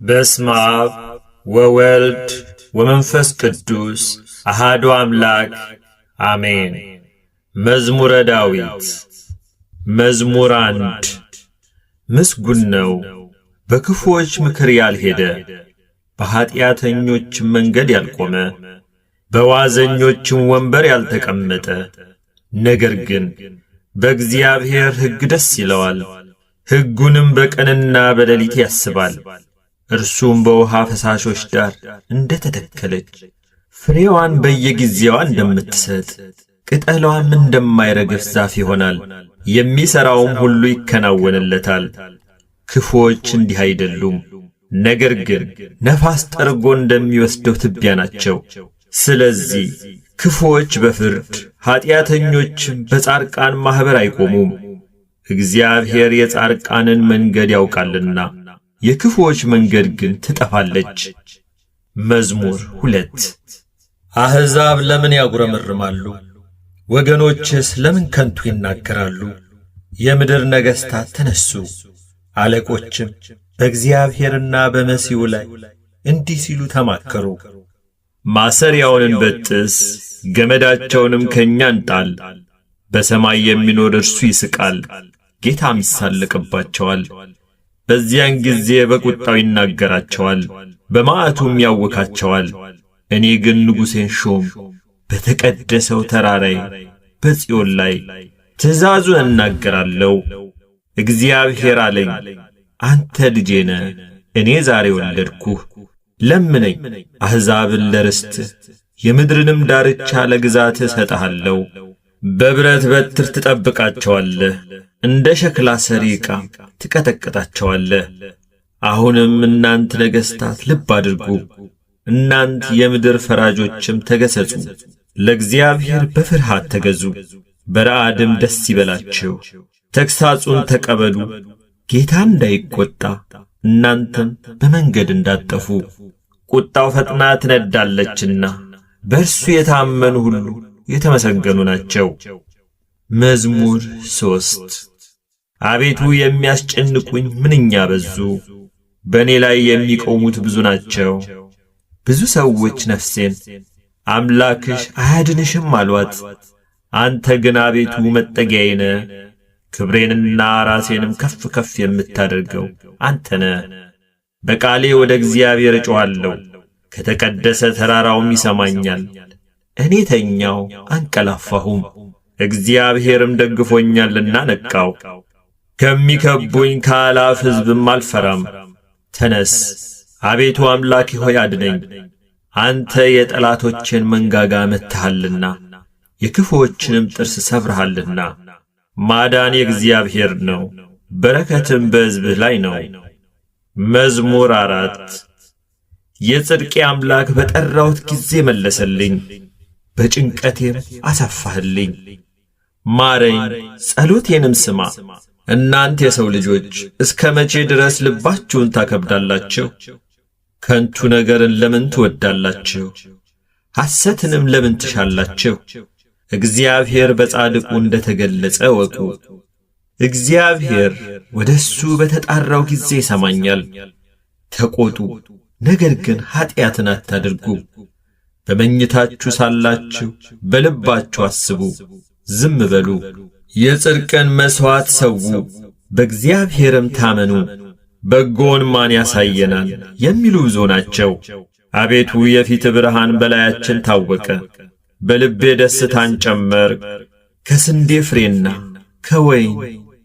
በስመ አብ ወወልድ ወመንፈስ ቅዱስ አሐዱ አምላክ አሜን። መዝሙረ ዳዊት መዝሙር 1 ምስጉን ነው በክፉዎች ምክር ያልሄደ፣ በኃጢአተኞች መንገድ ያልቆመ፣ በዋዘኞችም ወንበር ያልተቀመጠ፣ ነገር ግን በእግዚአብሔር ሕግ ደስ ይለዋል፣ ሕጉንም በቀንና በሌሊት ያስባል። እርሱም በውሃ ፈሳሾች ዳር እንደተተከለች ፍሬዋን በየጊዜዋ እንደምትሰጥ ቅጠሏም እንደማይረግፍ ዛፍ ይሆናል። የሚሠራውም ሁሉ ይከናወንለታል። ክፉዎች እንዲህ አይደሉም፣ ነገር ግን ነፋስ ጠርጎ እንደሚወስደው ትቢያ ናቸው። ስለዚህ ክፉዎች በፍርድ ኃጢአተኞችም በጻድቃን ማኅበር አይቆሙም። እግዚአብሔር የጻድቃንን መንገድ ያውቃልና የክፉዎች መንገድ ግን ትጠፋለች። መዝሙር 2 አሕዛብ ለምን ያጉረመርማሉ? ወገኖችስ ለምን ከንቱ ይናገራሉ? የምድር ነገሥታት ተነሱ፣ አለቆችም በእግዚአብሔርና በመሲሑ ላይ እንዲህ ሲሉ ተማከሩ። ማሰሪያውን እንበጥስ፣ ገመዳቸውንም ከእኛ እንጣል። በሰማይ የሚኖር እርሱ ይስቃል፣ ጌታም ይሳለቅባቸዋል። በዚያን ጊዜ በቁጣው ይናገራቸዋል፣ በመዓቱም ያውካቸዋል። እኔ ግን ንጉሴን ሾም፣ በተቀደሰው ተራራዬ በጽዮን ላይ ትእዛዙን እናገራለሁ። እግዚአብሔር አለኝ፣ አንተ ልጄ ነህ፣ እኔ ዛሬ ወለድኩህ። ለምነኝ፣ አሕዛብን ለርስትህ የምድርንም ዳርቻ ለግዛትህ እሰጥሃለሁ። በብረት በትር ትጠብቃቸዋለህ፣ እንደ ሸክላ ሰሪ ዕቃ ትቀጠቅጣቸዋለህ። አሁንም እናንት ነገሥታት ልብ አድርጉ፣ እናንት የምድር ፈራጆችም ተገሠጹ። ለእግዚአብሔር በፍርሃት ተገዙ፣ በረዓድም ደስ ይበላችሁ። ተግሣጹን ተቀበሉ፣ ጌታ እንዳይቈጣ እናንተም በመንገድ እንዳትጠፉ። ቁጣው ፈጥና ትነዳለችና በእርሱ የታመኑ ሁሉ የተመሰገኑ ናቸው። መዝሙር 3 አቤቱ የሚያስጨንቁኝ ምንኛ በዙ፣ በእኔ ላይ የሚቆሙት ብዙ ናቸው። ብዙ ሰዎች ነፍሴን አምላክሽ አያድንሽም አሏት። አንተ ግን አቤቱ መጠጊያዬ ነህ፣ ክብሬንና ራሴንም ከፍ ከፍ የምታደርገው አንተ ነህ። በቃሌ ወደ እግዚአብሔር እጮኻለሁ፣ ከተቀደሰ ተራራውም ይሰማኛል። እኔ ተኛው አንቀላፋሁም፣ እግዚአብሔርም ደግፎኛልና ነቃው። ከሚከቡኝ ከአላፍ ሕዝብም አልፈራም። ተነስ አቤቱ አምላኬ ሆይ አድነኝ። አንተ የጠላቶቼን መንጋጋ መትሃልና የክፉዎችንም ጥርስ ሰብረሃልና። ማዳን የእግዚአብሔር ነው፣ በረከትም በሕዝብህ ላይ ነው። መዝሙር 4 የጽድቄ አምላክ በጠራሁት ጊዜ መለሰልኝ፣ በጭንቀቴም አሰፋህልኝ። ማረኝ፣ ጸሎቴንም ስማ። እናንተ የሰው ልጆች እስከ መቼ ድረስ ልባችሁን ታከብዳላችሁ? ከንቱ ነገርን ለምን ትወዳላችሁ? ሐሰትንም ለምን ትሻላችሁ? እግዚአብሔር በጻድቁ እንደ ተገለጸ ወቁ። እግዚአብሔር ወደ እሱ በተጣራው ጊዜ ይሰማኛል። ተቆጡ፣ ነገር ግን ኀጢአትን አታድርጉ። በመኝታችሁ ሳላችሁ በልባችሁ አስቡ፣ ዝም በሉ። የጽድቅን መሥዋዕት ሰዉ፣ በእግዚአብሔርም ታመኑ። በጎውን ማን ያሳየናል የሚሉ ብዙ ናቸው። አቤቱ የፊትህ ብርሃን በላያችን ታወቀ። በልቤ ደስታን ጨመር፣ ከስንዴ ፍሬና ከወይን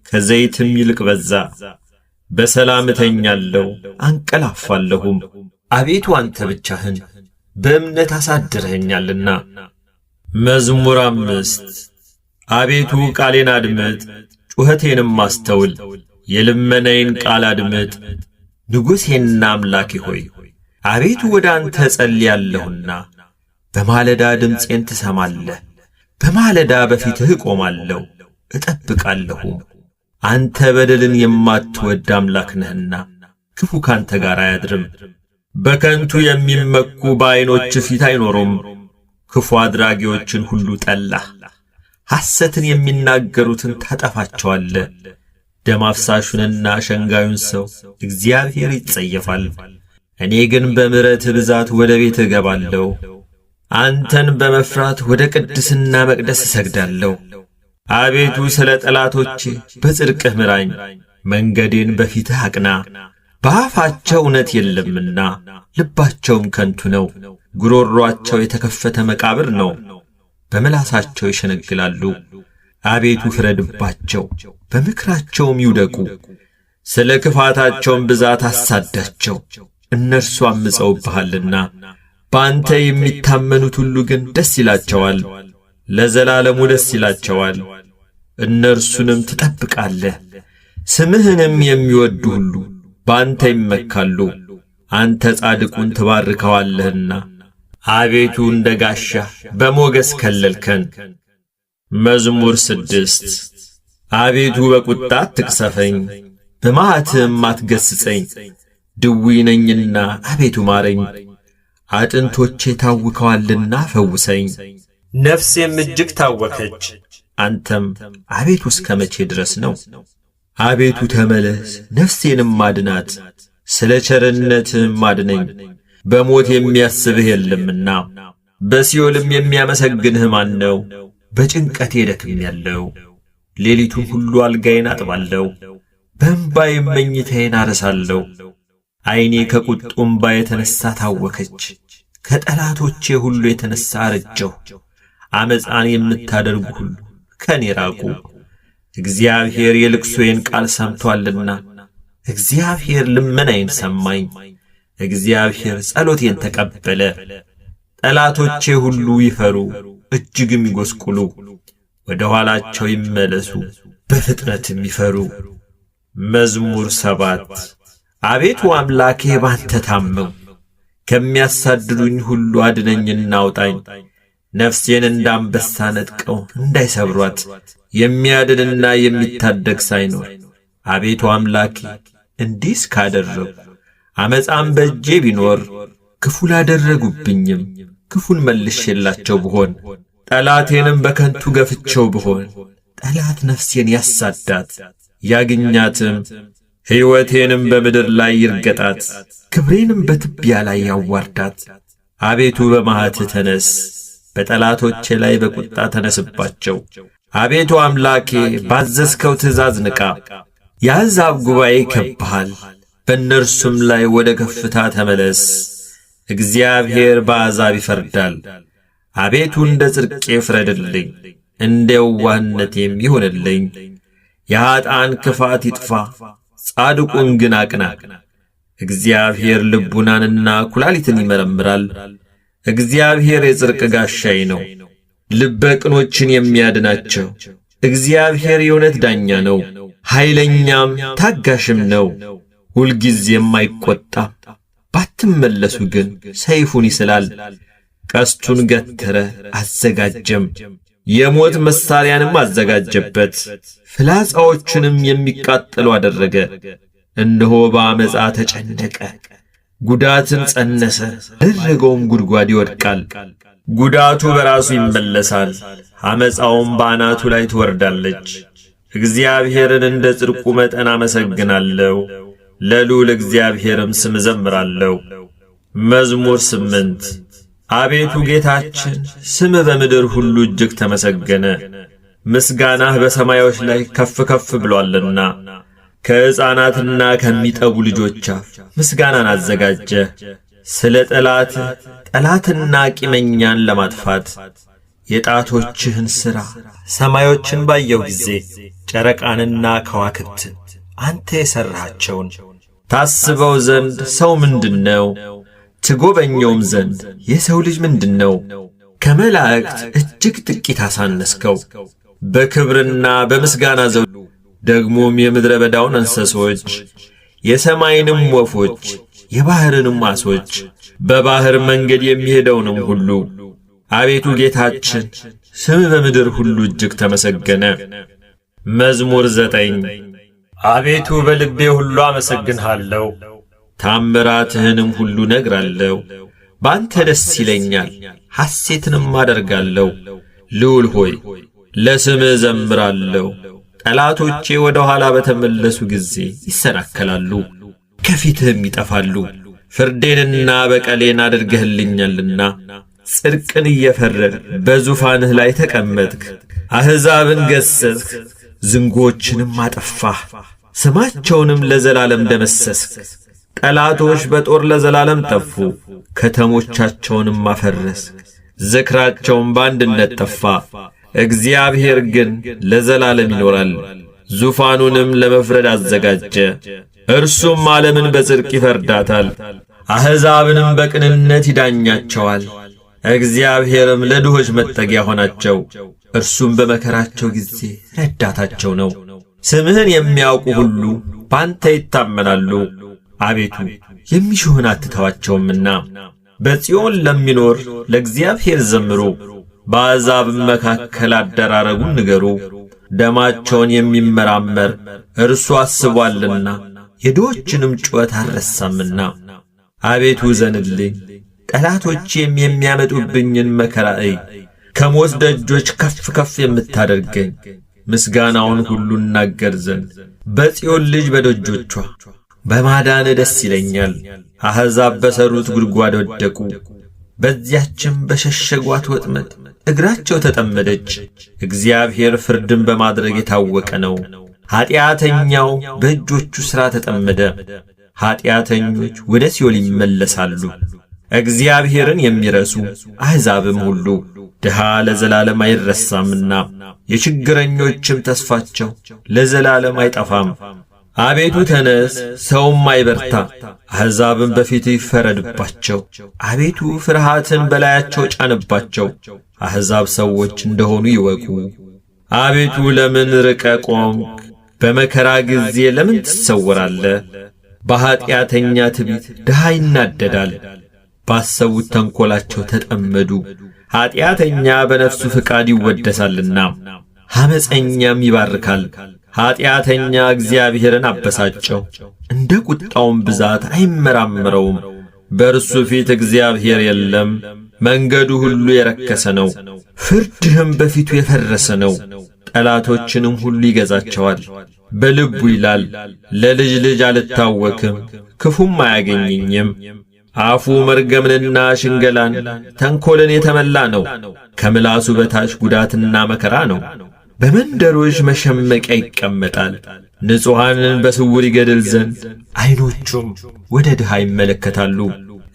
ከዘይትም ይልቅ በዛ። በሰላም እተኛለሁ አንቀላፋለሁም። አቤቱ አንተ ብቻህን በእምነት አሳድረኸኛልና። መዝሙር 5 አቤቱ ቃሌን አድምጥ፣ ጩኸቴንም አስተውል። የልመናዬን ቃል አድምጥ፣ ንጉሴና አምላኬ ሆይ። አቤቱ ወደ አንተ እጸልያለሁና በማለዳ ድምፄን ትሰማለህ። በማለዳ በፊትህ እቆማለሁ እጠብቃለሁም። አንተ በደልን የማትወድ አምላክ ነህና ክፉ ካንተ ጋር አያድርም። በከንቱ የሚመኩ በዐይኖች ፊት አይኖሩም። ክፉ አድራጊዎችን ሁሉ ጠላህ፣ ሐሰትን የሚናገሩትን ታጠፋቸዋለህ። ደም አፍሳሹንና ሸንጋዩን ሰው እግዚአብሔር ይጸየፋል። እኔ ግን በምሕረትህ ብዛት ወደ ቤትህ እገባለሁ። አንተን በመፍራት ወደ ቅድስና መቅደስ እሰግዳለሁ። አቤቱ ስለ ጠላቶቼ በጽድቅህ ምራኝ፣ መንገዴን በፊትህ አቅና። በአፋቸው እውነት የለምና ልባቸውም ከንቱ ነው። ጉሮሮአቸው የተከፈተ መቃብር ነው፣ በምላሳቸው ይሸነግላሉ። አቤቱ ፍረድባቸው፣ በምክራቸውም ይውደቁ። ስለ ክፋታቸውም ብዛት አሳዳቸው። እነርሱ አምፀውብሃልና በአንተ የሚታመኑት ሁሉ ግን ደስ ይላቸዋል፣ ለዘላለሙ ደስ ይላቸዋል። እነርሱንም ትጠብቃለህ፣ ስምህንም የሚወዱ ሁሉ በአንተ ይመካሉ። አንተ ጻድቁን ትባርከዋለህና አቤቱ እንደ ጋሻ በሞገስ ከለልከን። መዝሙር 6 አቤቱ በቁጣ አትቅሰፈኝ፣ በመዓትህም አትገሥጸኝ። ድውይ ነኝና አቤቱ ማረኝ፣ አጥንቶቼ ታውከዋልና ፈውሰኝ። ነፍሴም እጅግ ታወከች። አንተም አቤቱ እስከ መቼ ድረስ ነው? አቤቱ ተመለስ፣ ነፍሴንም አድናት፣ ስለ ቸርነትህም አድነኝ። በሞት የሚያስብህ የለምና በሲኦልም የሚያመሰግንህ ማን ነው? በጭንቀቴ ደክሜያለሁ፣ ሌሊቱን ሁሉ አልጋዬን አጥባለሁ፣ በእንባዬም መኝታዬን አረሳለሁ። ዐይኔ ከቁጡ እምባ የተነሣ ታወከች፣ ከጠላቶቼ ሁሉ የተነሣ አረጀሁ። ዓመፃን የምታደርጉ ሁሉ ከእኔ ራቁ። እግዚአብሔር የልቅሶዬን ቃል ሰምቶአልና፣ እግዚአብሔር ልመናዬን ሰማኝ። እግዚአብሔር ጸሎቴን ተቀበለ። ጠላቶቼ ሁሉ ይፈሩ፣ እጅግም ይጐስቁሉ፣ ወደ ኋላቸው ይመለሱ፣ በፍጥነትም ይፈሩ። መዝሙር 7 አቤቱ አምላኬ ባንተ ታመንሁ፣ ከሚያሳድዱኝ ሁሉ አድነኝና አውጣኝ። ነፍሴን እንደ አንበሳ ነጥቀው እንዳይሰብሯት፣ የሚያድንና የሚታደግ ሳይኖር። አቤቱ አምላኬ እንዲህስ ካደረግሁ፣ ዓመፃም በእጄ ቢኖር፣ ክፉ ላደረጉብኝም ክፉን መልሼላቸው ብሆን፣ ጠላቴንም በከንቱ ገፍቼው ብሆን፣ ጠላት ነፍሴን ያሳዳት ያግኛትም፣ ሕይወቴንም በምድር ላይ ይርገጣት፣ ክብሬንም በትቢያ ላይ ያዋርዳት። አቤቱ በመዓትህ ተነስ፣ በጠላቶቼ ላይ በቁጣ ተነስባቸው። አቤቱ አምላኬ ባዘዝከው ትእዛዝ ንቃ። የአሕዛብ ጉባኤ ይከብብሃል፣ በእነርሱም ላይ ወደ ከፍታ ተመለስ። እግዚአብሔር በአሕዛብ ይፈርዳል። አቤቱ እንደ ጽድቄ ፍረድልኝ፣ እንደ የዋህነቴም ይሁንልኝ። የኀጥኣን ክፋት ይጥፋ፣ ጻድቁን ግን አቅና። እግዚአብሔር ልቡናንና ኵላሊትን ይመረምራል። እግዚአብሔር የጽድቅ ጋሻዬ ነው፣ ልበ ቅኖችን የሚያድናቸው። እግዚአብሔር የእውነት ዳኛ ነው፣ ኃይለኛም ታጋሽም ነው። ሁልጊዜም አይቈጣም፣ ባትመለሱ ግን ሰይፉን ይስላል። ቀስቱን ገተረ አዘጋጀም፣ የሞት መሣሪያንም አዘጋጀበት። ፍላጻዎቹንም የሚቃጠሉ አደረገ። እነሆ በዓመፃ ተጨነቀ፣ ጉዳትን ጸነሰ፣ ደረገውም ጉድጓድ ይወድቃል። ጉዳቱ በራሱ ይመለሳል፣ ዓመፃውም በአናቱ ላይ ትወርዳለች። እግዚአብሔርን እንደ ጽድቁ መጠን አመሰግናለሁ፣ ለልዑል እግዚአብሔርም ስም እዘምራለሁ። መዝሙር 8 አቤቱ ጌታችን ስምህ በምድር ሁሉ እጅግ ተመሰገነ። ምስጋናህ በሰማዮች ላይ ከፍ ከፍ ብሎአልና፣ ከሕፃናትና ከሚጠቡ ልጆች አፍ ምስጋናን አዘጋጀ። ስለ ጠላትህ ጠላትና ቂመኛን ለማጥፋት የጣቶችህን ሥራ ሰማዮችን ባየሁ ጊዜ፣ ጨረቃንና ከዋክብትን አንተ የሠራሃቸውን ታስበው ዘንድ ሰው ምንድነው? ትጎበኘውም ዘንድ የሰው ልጅ ምንድነው? ከመላእክት እጅግ ጥቂት አሳነስከው፣ በክብርና በምስጋና ዘውድ። ደግሞም የምድረ በዳውን እንስሶች፣ የሰማይንም ወፎች፣ የባሕርንም ዓሦች፣ በባሕር መንገድ የሚሄደውንም ሁሉ። አቤቱ ጌታችን ስምህ በምድር ሁሉ እጅግ ተመሰገነ። መዝሙር 9 አቤቱ በልቤ ሁሉ አመሰግንሃለሁ፣ ታምራትህንም ሁሉ ነግራለሁ። በአንተ ደስ ይለኛል፣ ሐሴትንም አደርጋለሁ። ልዑል ሆይ ለስምህ ዘምራለሁ። ጠላቶቼ ወደ ኋላ በተመለሱ ጊዜ ይሰናከላሉ፣ ከፊትህም ይጠፋሉ። ፍርዴንና በቀሌን አድርገህልኛልና ጽድቅን እየፈረድ በዙፋንህ ላይ ተቀመጥክ። አሕዛብን ገሠጽክ፣ ዝንጎችንም አጠፋህ፣ ስማቸውንም ለዘላለም ደመሰስክ። ጠላቶች በጦር ለዘላለም ጠፉ፣ ከተሞቻቸውንም አፈረስክ። ዝክራቸውም በአንድነት ጠፋ። እግዚአብሔር ግን ለዘላለም ይኖራል፣ ዙፋኑንም ለመፍረድ አዘጋጀ። እርሱም ዓለምን በጽድቅ ይፈርዳታል፣ አሕዛብንም በቅንነት ይዳኛቸዋል። እግዚአብሔርም ለድሆች መጠጊያ ሆናቸው፣ እርሱም በመከራቸው ጊዜ ረዳታቸው ነው። ስምህን የሚያውቁ ሁሉ ባንተ ይታመናሉ። አቤቱ የሚሹህን አትተዋቸውምና። በጽዮን ለሚኖር ለእግዚአብሔር ዘምሩ፣ በአሕዛብም መካከል አደራረጉን ንገሩ። ደማቸውን የሚመራመር እርሱ አስቧልና የድሆችንም ጩኸት አልረሳምና። አቤቱ ዘንልኝ፣ ጠላቶቼም የሚያመጡብኝን መከራ እይ። ከሞት ደጆች ከፍ ከፍ የምታደርገኝ ምስጋናውን ሁሉ እናገር ዘንድ በጽዮን ልጅ በደጆቿ በማዳን ደስ ይለኛል። አሕዛብ በሠሩት ጉድጓድ ወደቁ፣ በዚያችም በሸሸጓት ወጥመድ እግራቸው ተጠመደች። እግዚአብሔር ፍርድን በማድረግ የታወቀ ነው። ኀጢአተኛው በእጆቹ ሥራ ተጠመደ። ኀጢአተኞች ወደ ሲኦል ይመለሳሉ። እግዚአብሔርን የሚረሱ አሕዛብም ሁሉ ድሃ ለዘላለም አይረሳምና የችግረኞችም ተስፋቸው ለዘላለም አይጠፋም። አቤቱ ተነስ፣ ሰውም አይበርታ፣ አሕዛብም በፊት ይፈረድባቸው። አቤቱ ፍርሃትን በላያቸው ጫንባቸው፣ አሕዛብ ሰዎች እንደሆኑ ይወቁ። አቤቱ ለምን ርቀ ቆምክ? በመከራ ጊዜ ለምን ትሰወራለህ? በኀጢአተኛ ትዕቢት ድሃ ይናደዳል፣ ባሰቡት ተንኰላቸው ተጠመዱ። ኀጢአተኛ በነፍሱ ፍቃድ ይወደሳልና ሐመፀኛም ይባርካል። ኀጢአተኛ እግዚአብሔርን አበሳጨው፣ እንደ ቁጣውም ብዛት አይመራመረውም። በእርሱ ፊት እግዚአብሔር የለም። መንገዱ ሁሉ የረከሰ ነው፣ ፍርድህም በፊቱ የፈረሰ ነው። ጠላቶችንም ሁሉ ይገዛቸዋል። በልቡ ይላል፣ ለልጅ ልጅ አልታወክም፣ ክፉም አያገኘኝም። አፉ መርገምንና ሽንገላን ተንኰልን የተመላ ነው። ከምላሱ በታች ጉዳትና መከራ ነው። በመንደሮች መሸመቂያ ይቀመጣል። ንጹሐንን በስውር ይገድል ዘንድ ዐይኖቹም ወደ ድሃ ይመለከታሉ።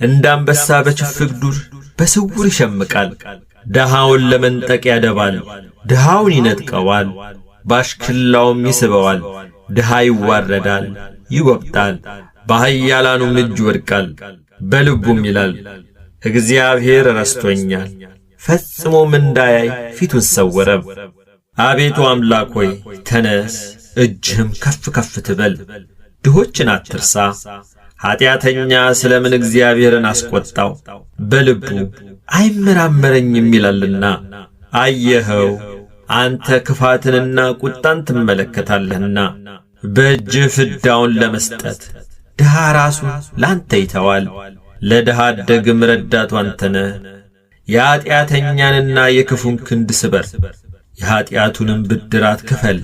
እንደ አንበሳ በችፍግ ዱር በስውር ይሸምቃል። ድሃውን ለመንጠቅ ያደባል፣ ድሃውን ይነጥቀዋል፣ ባሽክላውም ይስበዋል። ድሃ ይዋረዳል፣ ይጐብጣል፣ በኃያላኑም እጅ ይወድቃል። በልቡም ይላል፣ እግዚአብሔር ረስቶኛል፣ ፈጽሞም እንዳያይ ፊቱን ሰወረ። አቤቱ አምላክ ሆይ ተነስ፣ እጅህም ከፍ ከፍ ትበል። ድሆችን አትርሳ። ኀጢአተኛ ስለ ምን እግዚአብሔርን አስቈጣው? በልቡ አይመራመረኝም ይላልና። አየኸው፣ አንተ ክፋትንና ቁጣን ትመለከታለህና በእጅህ ፍዳውን ለመስጠት ድሃ ራሱን ላንተ ይተዋል። ለድሃ አደግም ረዳቱ አንተ ነህ። የኀጢአተኛንና የክፉን ክንድ ስበር፣ የኀጢአቱንም ብድራት ክፈል።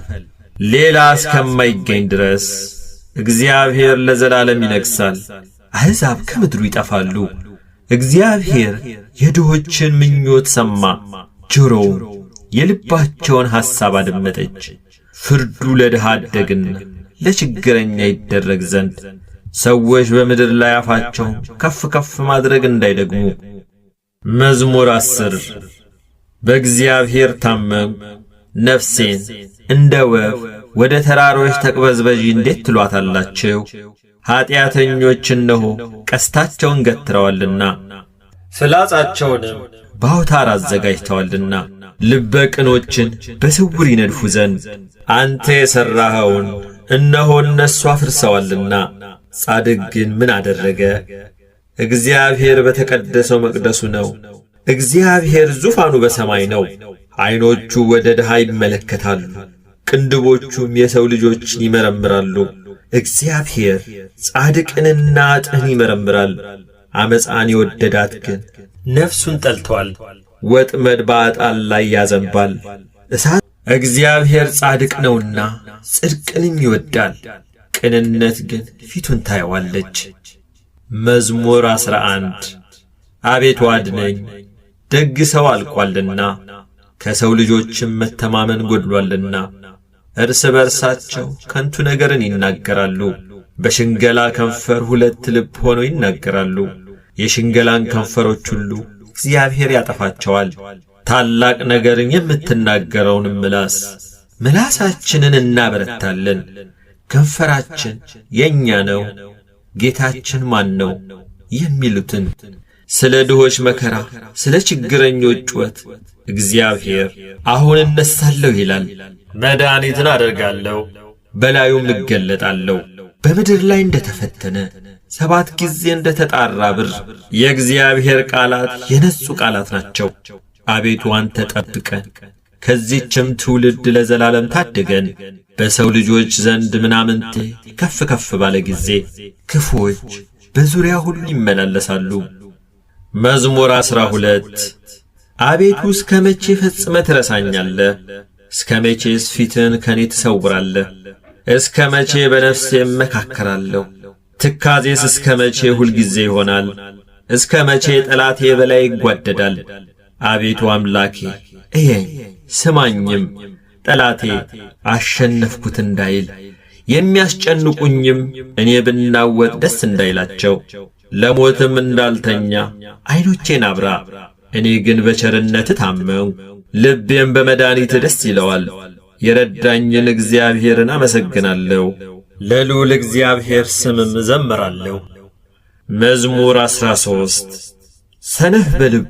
ሌላ እስከማይገኝ ድረስ እግዚአብሔር ለዘላለም ይነግሣል። አሕዛብ ከምድሩ ይጠፋሉ። እግዚአብሔር የድሆችን ምኞት ሰማ፣ ጆሮውም የልባቸውን ሐሳብ አደመጠች። ፍርዱ ለድሃ አደግና ለችግረኛ ይደረግ ዘንድ ሰዎች በምድር ላይ አፋቸውን ከፍ ከፍ ማድረግ እንዳይደግሙ። መዝሙር 10 በእግዚአብሔር ታመንኩ፣ ነፍሴን እንደ ወፍ ወደ ተራሮች ተቅበዝበዢ እንዴት ትሏታላችሁ? ኀጢአተኞች እነሆ ቀስታቸውን ገትረዋልና ፍላጻቸውንም በአውታር አዘጋጅተዋልና ልበ ቅኖችን በስውር ይነድፉ ዘንድ አንተ የሠራኸውን እነሆ እነሱ አፍርሰዋልና። ጻድቅ ግን ምን አደረገ? እግዚአብሔር በተቀደሰው መቅደሱ ነው። እግዚአብሔር ዙፋኑ በሰማይ ነው። ዐይኖቹ ወደ ድሃ ይመለከታሉ፣ ቅንድቦቹም የሰው ልጆችን ይመረምራሉ። እግዚአብሔር ጻድቅንና ኃጥእን ይመረምራል። ዓመፃን የወደዳት ግን ነፍሱን ጠልቶአል። ወጥመድ በኃጥአን ላይ ያዘንባል። እሳት እግዚአብሔር ጻድቅ ነውና ጽድቅንም ይወዳል። ቅንነት ግን ፊቱን ታየዋለች። መዝሙር 11 አቤቱ አድነኝ፣ ደግ ሰው አልቋልና ከሰው ልጆችም መተማመን ጎድሏልና። እርስ በርሳቸው ከንቱ ነገርን ይናገራሉ፣ በሽንገላ ከንፈር ሁለት ልብ ሆነው ይናገራሉ። የሽንገላን ከንፈሮች ሁሉ እግዚአብሔር ያጠፋቸዋል። ታላቅ ነገርን የምትናገረውንም ምላሳችንን እናበረታለን። ከንፈራችን የኛ ነው፣ ጌታችን ማን ነው የሚሉትን ስለ ድሆች መከራ፣ ስለ ችግረኞች ጩኸት እግዚአብሔር አሁን እነሳለሁ ይላል። መድኃኒትን አደርጋለሁ፣ በላዩም እገለጣለሁ። በምድር ላይ እንደተፈተነ 7 ጊዜ እንደተጣራ ብር የእግዚአብሔር ቃላት የነጹ ቃላት ናቸው። አቤቱ አንተ ጠብቀን፣ ከዚህችም ትውልድ ለዘላለም ታድገን። በሰው ልጆች ዘንድ ምናምንቴ ከፍ ከፍ ባለ ጊዜ ክፉዎች በዙሪያ ሁሉ ይመላለሳሉ። መዝሙር 12 አቤቱ እስከ መቼ ፈጽመህ ትረሳኛለህ? እስከ መቼስ ፊትህን ከኔ ትሰውራለህ? እስከ መቼ በነፍሴ እመካከራለሁ? ትካዜስ እስከ መቼ ሁልጊዜ ይሆናል? እስከ መቼ ጠላቴ በላይ ይጓደዳል? አቤቱ አምላኬ እየኝ ስማኝም፣ ጠላቴ አሸነፍኩት እንዳይል፣ የሚያስጨንቁኝም እኔ ብናወጥ ደስ እንዳይላቸው። ለሞትም እንዳልተኛ ዐይኖቼን አብራ፣ እኔ ግን በቸርነትህ ታመንሁ። ልቤም በመድኃኒትህ ደስ ይለዋል። የረዳኝን እግዚአብሔርን አመሰግናለሁ፣ ለልዑል እግዚአብሔር ስምም እዘምራለሁ። መዝሙር 13 ሰነፍ በልቡ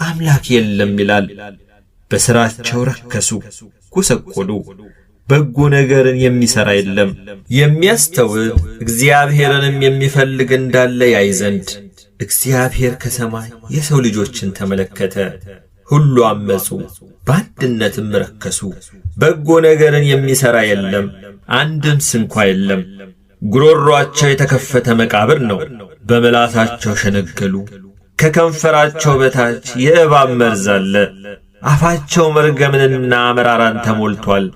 አምላክ የለም ይላል። በሥራቸው ረከሱ ጐሰቈሉ፣ በጎ ነገርን የሚሠራ የለም። የሚያስተውል እግዚአብሔርንም የሚፈልግ እንዳለ ያይ ዘንድ እግዚአብሔር ከሰማይ የሰው ልጆችን ተመለከተ። ሁሉ አመፁ፣ በአንድነትም ረከሱ። በጎ ነገርን የሚሠራ የለም፣ አንድም ስንኳ የለም። ጉሮሮአቸው የተከፈተ መቃብር ነው፣ በምላሳቸው ሸነገሉ። ከከንፈራቸው በታች የእባብ መርዝ አለ። አፋቸው መርገምንና መራራን ተሞልቷል።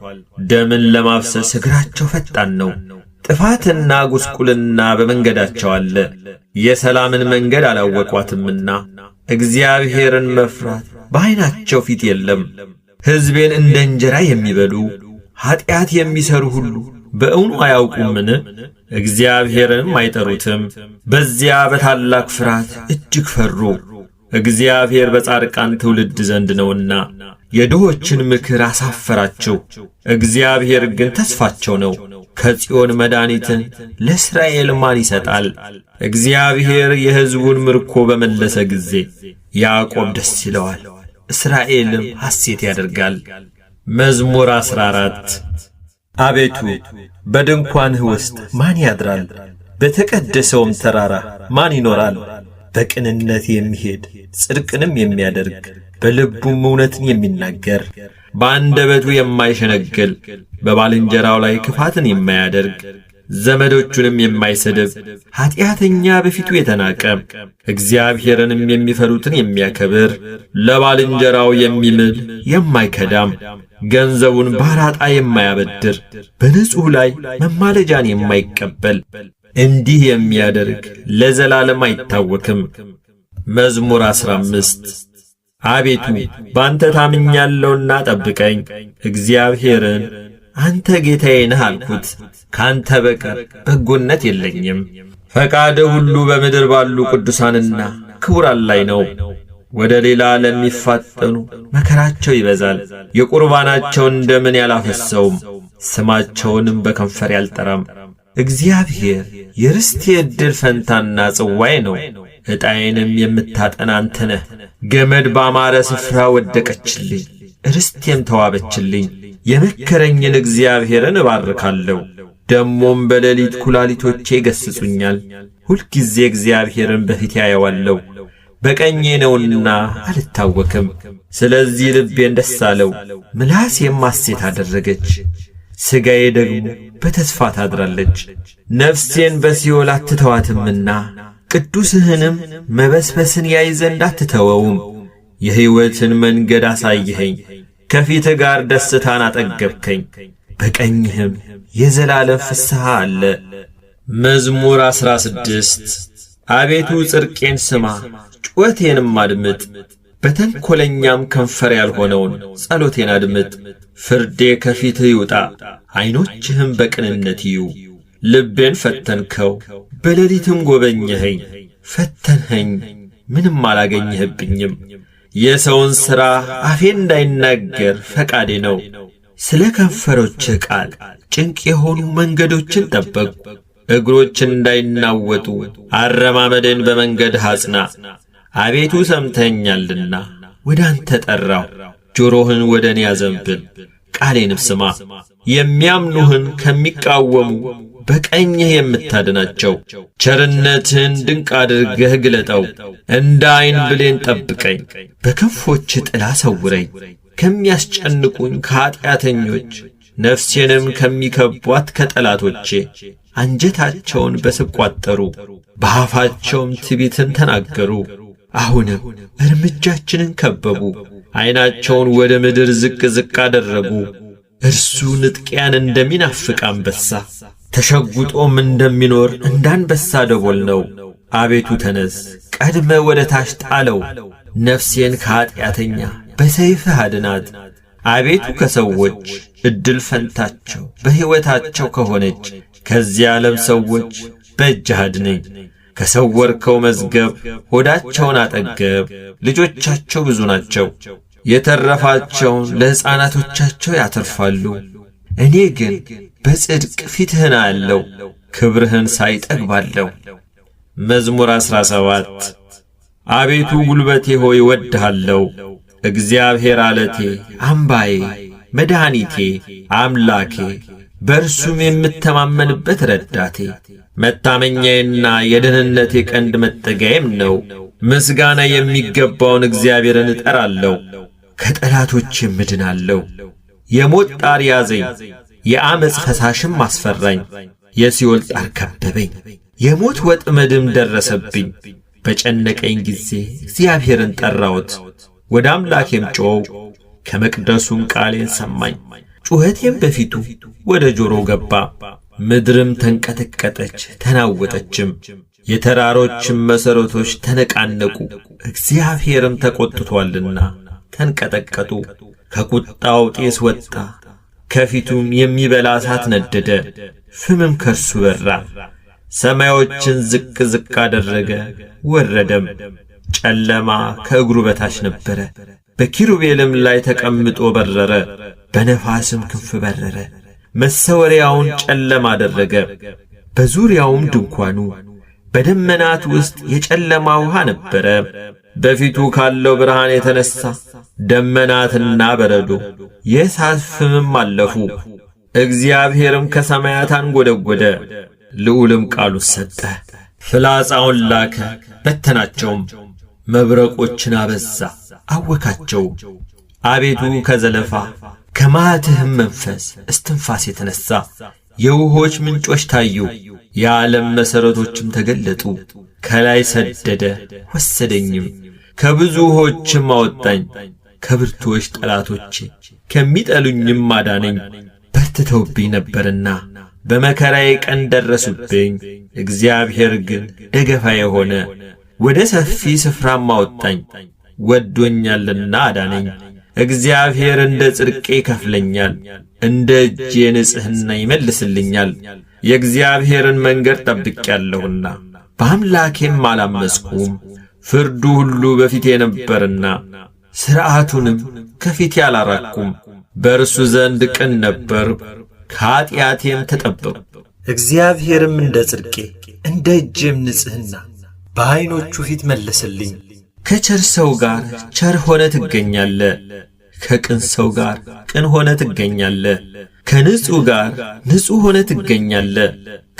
ደምን ለማፍሰስ እግራቸው ፈጣን ነው። ጥፋትና ጉስቁልና በመንገዳቸው አለ። የሰላምን መንገድ አላወቋትምና እግዚአብሔርን መፍራት በዐይናቸው ፊት የለም። ሕዝቤን እንደ እንጀራ የሚበሉ ኀጢአት የሚሠሩ ሁሉ በእውኑ አያውቁምን? እግዚአብሔርንም አይጠሩትም። በዚያ በታላቅ ፍርሃት እጅግ ፈሩ። እግዚአብሔር በጻድቃን ትውልድ ዘንድ ነውና የድሆችን ምክር አሳፈራቸው። እግዚአብሔር ግን ተስፋቸው ነው። ከጽዮን መድኃኒትን ለእስራኤል ማን ይሰጣል? እግዚአብሔር የሕዝቡን ምርኮ በመለሰ ጊዜ ያዕቆብ ደስ ይለዋል፣ እስራኤልም ሐሴት ያደርጋል። መዝሙር 14 አቤቱ በድንኳንህ ውስጥ ማን ያድራል? በተቀደሰውም ተራራ ማን ይኖራል? በቅንነት የሚሄድ ጽድቅንም የሚያደርግ በልቡም እውነትን የሚናገር በአንደበቱ የማይሸነግል በባልንጀራው ላይ ክፋትን የማያደርግ ዘመዶቹንም የማይሰድብ ኀጢአተኛ በፊቱ የተናቀ እግዚአብሔርንም የሚፈሩትን የሚያከብር ለባልንጀራው የሚምል የማይከዳም ገንዘቡን ባራጣ የማያበድር በንጹሕ ላይ መማለጃን የማይቀበል እንዲህ የሚያደርግ ለዘላለም አይታወክም። መዝሙር 15 አቤቱ ባንተ ታምኛለሁና ጠብቀኝ። እግዚአብሔርን አንተ ጌታዬ ነህ አልኩት፣ ካንተ በቀር በጎነት የለኝም። ፈቃድህ ሁሉ በምድር ባሉ ቅዱሳንና ክቡራን ላይ ነው። ወደ ሌላ ለሚፋጠኑ መከራቸው ይበዛል። የቁርባናቸውን ደምን ያላፈሰውም፣ ስማቸውንም በከንፈር ያልጠራም። እግዚአብሔር የርስቴ ዕድል ፈንታና ጽዋዬ ነው። ዕጣዬንም የምታጠና አንተ ነህ። ገመድ ባማረ ስፍራ ወደቀችልኝ፣ ርስቴም ተዋበችልኝ። የመከረኝን እግዚአብሔርን እባርካለሁ። ደሞም በሌሊት ኩላሊቶቼ ይገሥጹኛል። ሁልጊዜ እግዚአብሔርን በፊቴ አየዋለሁ። በቀኜ ነውና አልታወክም። ስለዚህ ልቤን ደስ አለው፣ ምላሴም ሐሴት አደረገች። ሥጋዬ ደግሞ በተስፋ ታድራለች። ነፍሴን በሲኦል አትተዋትምና ቅዱስህንም መበስበስን ያይ ዘንድ አትተወውም። የሕይወትን መንገድ አሳየኸኝ፣ ከፊትህ ጋር ደስታን አጠገብከኝ፣ በቀኝህም የዘላለም ፍስሐ አለ። መዝሙር 16 አቤቱ ጽድቄን ስማ፣ ጩኸቴንም አድምጥ። በተንኰለኛም ከንፈር ያልሆነውን ጸሎቴን አድምጥ። ፍርዴ ከፊትህ ይውጣ፣ ዐይኖችህም በቅንነት ይዩ። ልቤን ፈተንከው፣ በሌሊትም ጐበኘኸኝ። ፈተንኸኝ፣ ምንም አላገኘህብኝም። የሰውን ሥራ አፌ እንዳይናገር ፈቃዴ ነው። ስለ ከንፈሮችህ ቃል ጭንቅ የሆኑ መንገዶችን ጠበቅሁ። እግሮች እንዳይናወጡ አረማመድን በመንገድህ አጽና። አቤቱ ሰምተኸኛልና ወደ አንተ ጠራሁ። ጆሮህን ወደ እኔ አዘንብል፣ ቃሌንም ስማ። የሚያምኑህን ከሚቃወሙ በቀኝህ የምታድናቸው ቸርነትህን ድንቅ አድርገህ ግለጠው። እንደ ዐይን ብሌን ጠብቀኝ፣ በክንፎችህ ጥላ ሰውረኝ። ከሚያስጨንቁኝ ከኀጢአተኞች ነፍሴንም ከሚከቧት ከጠላቶቼ አንጀታቸውን በስብ ቋጠሩ፣ በአፋቸውም ትዕቢትን ተናገሩ። አሁንም እርምጃችንን ከበቡ፣ ዐይናቸውን ወደ ምድር ዝቅ ዝቅ አደረጉ። እርሱ ንጥቂያን እንደሚናፍቅ አንበሳ ተሸጕጦም እንደሚኖር እንዳንበሳ ደቦል ነው። አቤቱ ተነስ፣ ቀድመ ወደ ታች ጣለው። ነፍሴን ከኀጢአተኛ በሰይፍህ አድናት። አቤቱ ከሰዎች ዕድል ፈንታቸው በሕይወታቸው ከሆነች ከዚህ ዓለም ሰዎች በእጅህ አድነኝ። ከሰወርከው መዝገብ ሆዳቸውን አጠገብ። ልጆቻቸው ብዙ ናቸው፣ የተረፋቸውን ለሕፃናቶቻቸው ያተርፋሉ። እኔ ግን በጽድቅ ፊትህን አያለሁ፣ ክብርህን ሳይ እጠግባለሁ። መዝሙር 17 አቤቱ ጉልበቴ ሆይ እወድሃለሁ። እግዚአብሔር ዓለቴ፣ አምባዬ፣ መድኃኒቴ፣ አምላኬ፣ በእርሱም የምተማመንበት ረዳቴ፣ መታመኛዬና የደህንነቴ ቀንድ መጠጊያዬም ነው። ምስጋና የሚገባውን እግዚአብሔርን እጠራለሁ፣ ከጠላቶቼም እድናለሁ። የሞት ጣር ያዘኝ፣ የዓመፅ ፈሳሽም አስፈራኝ። የሲኦል ጣር ከበበኝ፣ የሞት ወጥመድም ደረሰብኝ። በጨነቀኝ ጊዜ እግዚአብሔርን ጠራሁት፣ ወደ አምላኬም ጮኽሁ፣ ከመቅደሱም ቃሌን ሰማኝ። ጩኸቴም በፊቱ ወደ ጆሮው ገባ። ምድርም ተንቀጠቀጠች ተናወጠችም፣ የተራሮችም መሠረቶች ተነቃነቁ። እግዚአብሔርም ተቈጥቶአልና ተንቀጠቀጡ። ከቁጣው ጤስ ወጣ፣ ከፊቱም የሚበላ እሳት ነደደ፣ ፍምም ከርሱ በራ። ሰማዮችን ዝቅ ዝቅ አደረገ ወረደም። ጨለማ ከእግሩ በታች ነበረ። በኪሩቤልም ላይ ተቀምጦ በረረ፣ በነፋስም ክንፍ በረረ። መሰወሪያውን ጨለማ አደረገ፣ በዙሪያውም ድንኳኑ። በደመናት ውስጥ የጨለማ ውሃ ነበረ። በፊቱ ካለው ብርሃን የተነሣ ደመናትና በረዶ የእሳት ፍምም አለፉ። እግዚአብሔርም ከሰማያት አንጐደጐደ፣ ልዑልም ቃሉን ሰጠ። ፍላጻውን ላከ በተናቸውም፣ መብረቆችን አበዛ አወካቸው። አቤቱ ከዘለፋ ከመዓትህም መንፈስ እስትንፋስ የተነሣ የውኆች ምንጮች ታዩ፣ የዓለም መሠረቶችም ተገለጡ። ከላይ ሰደደ ወሰደኝም፣ ከብዙ ውኆችም አወጣኝ። ከብርቱዎች ጠላቶቼ ከሚጠሉኝም አዳነኝ። በርትተውብኝ ነበርና በመከራዬ ቀን ደረሱብኝ። እግዚአብሔር ግን ደገፋዬ ሆነ፣ ወደ ሰፊ ስፍራም አወጣኝ። ወዶኛልና አዳነኝ። እግዚአብሔር እንደ ጽድቄ ይከፍለኛል፣ እንደ እጄ ንጽሕና ይመልስልኛል። የእግዚአብሔርን መንገድ ጠብቄአለሁና በአምላኬም አላመፅኩም። ፍርዱ ሁሉ በፊቴ ነበርና ሥርዓቱንም ከፊቴ አላራቅኩም። በእርሱ ዘንድ ቅን ነበርሁ፣ ከኀጢአቴም ተጠበቅሁ። እግዚአብሔርም እንደ ጽድቄ እንደ እጄም ንጽሕና በዐይኖቹ ፊት መለሰልኝ። ከቸር ሰው ጋር ቸር ሆነ ትገኛለ፣ ከቅን ሰው ጋር ቅን ሆነ ትገኛለ። ከንጹሕ ጋር ንጹሕ ሆነ ትገኛለ፣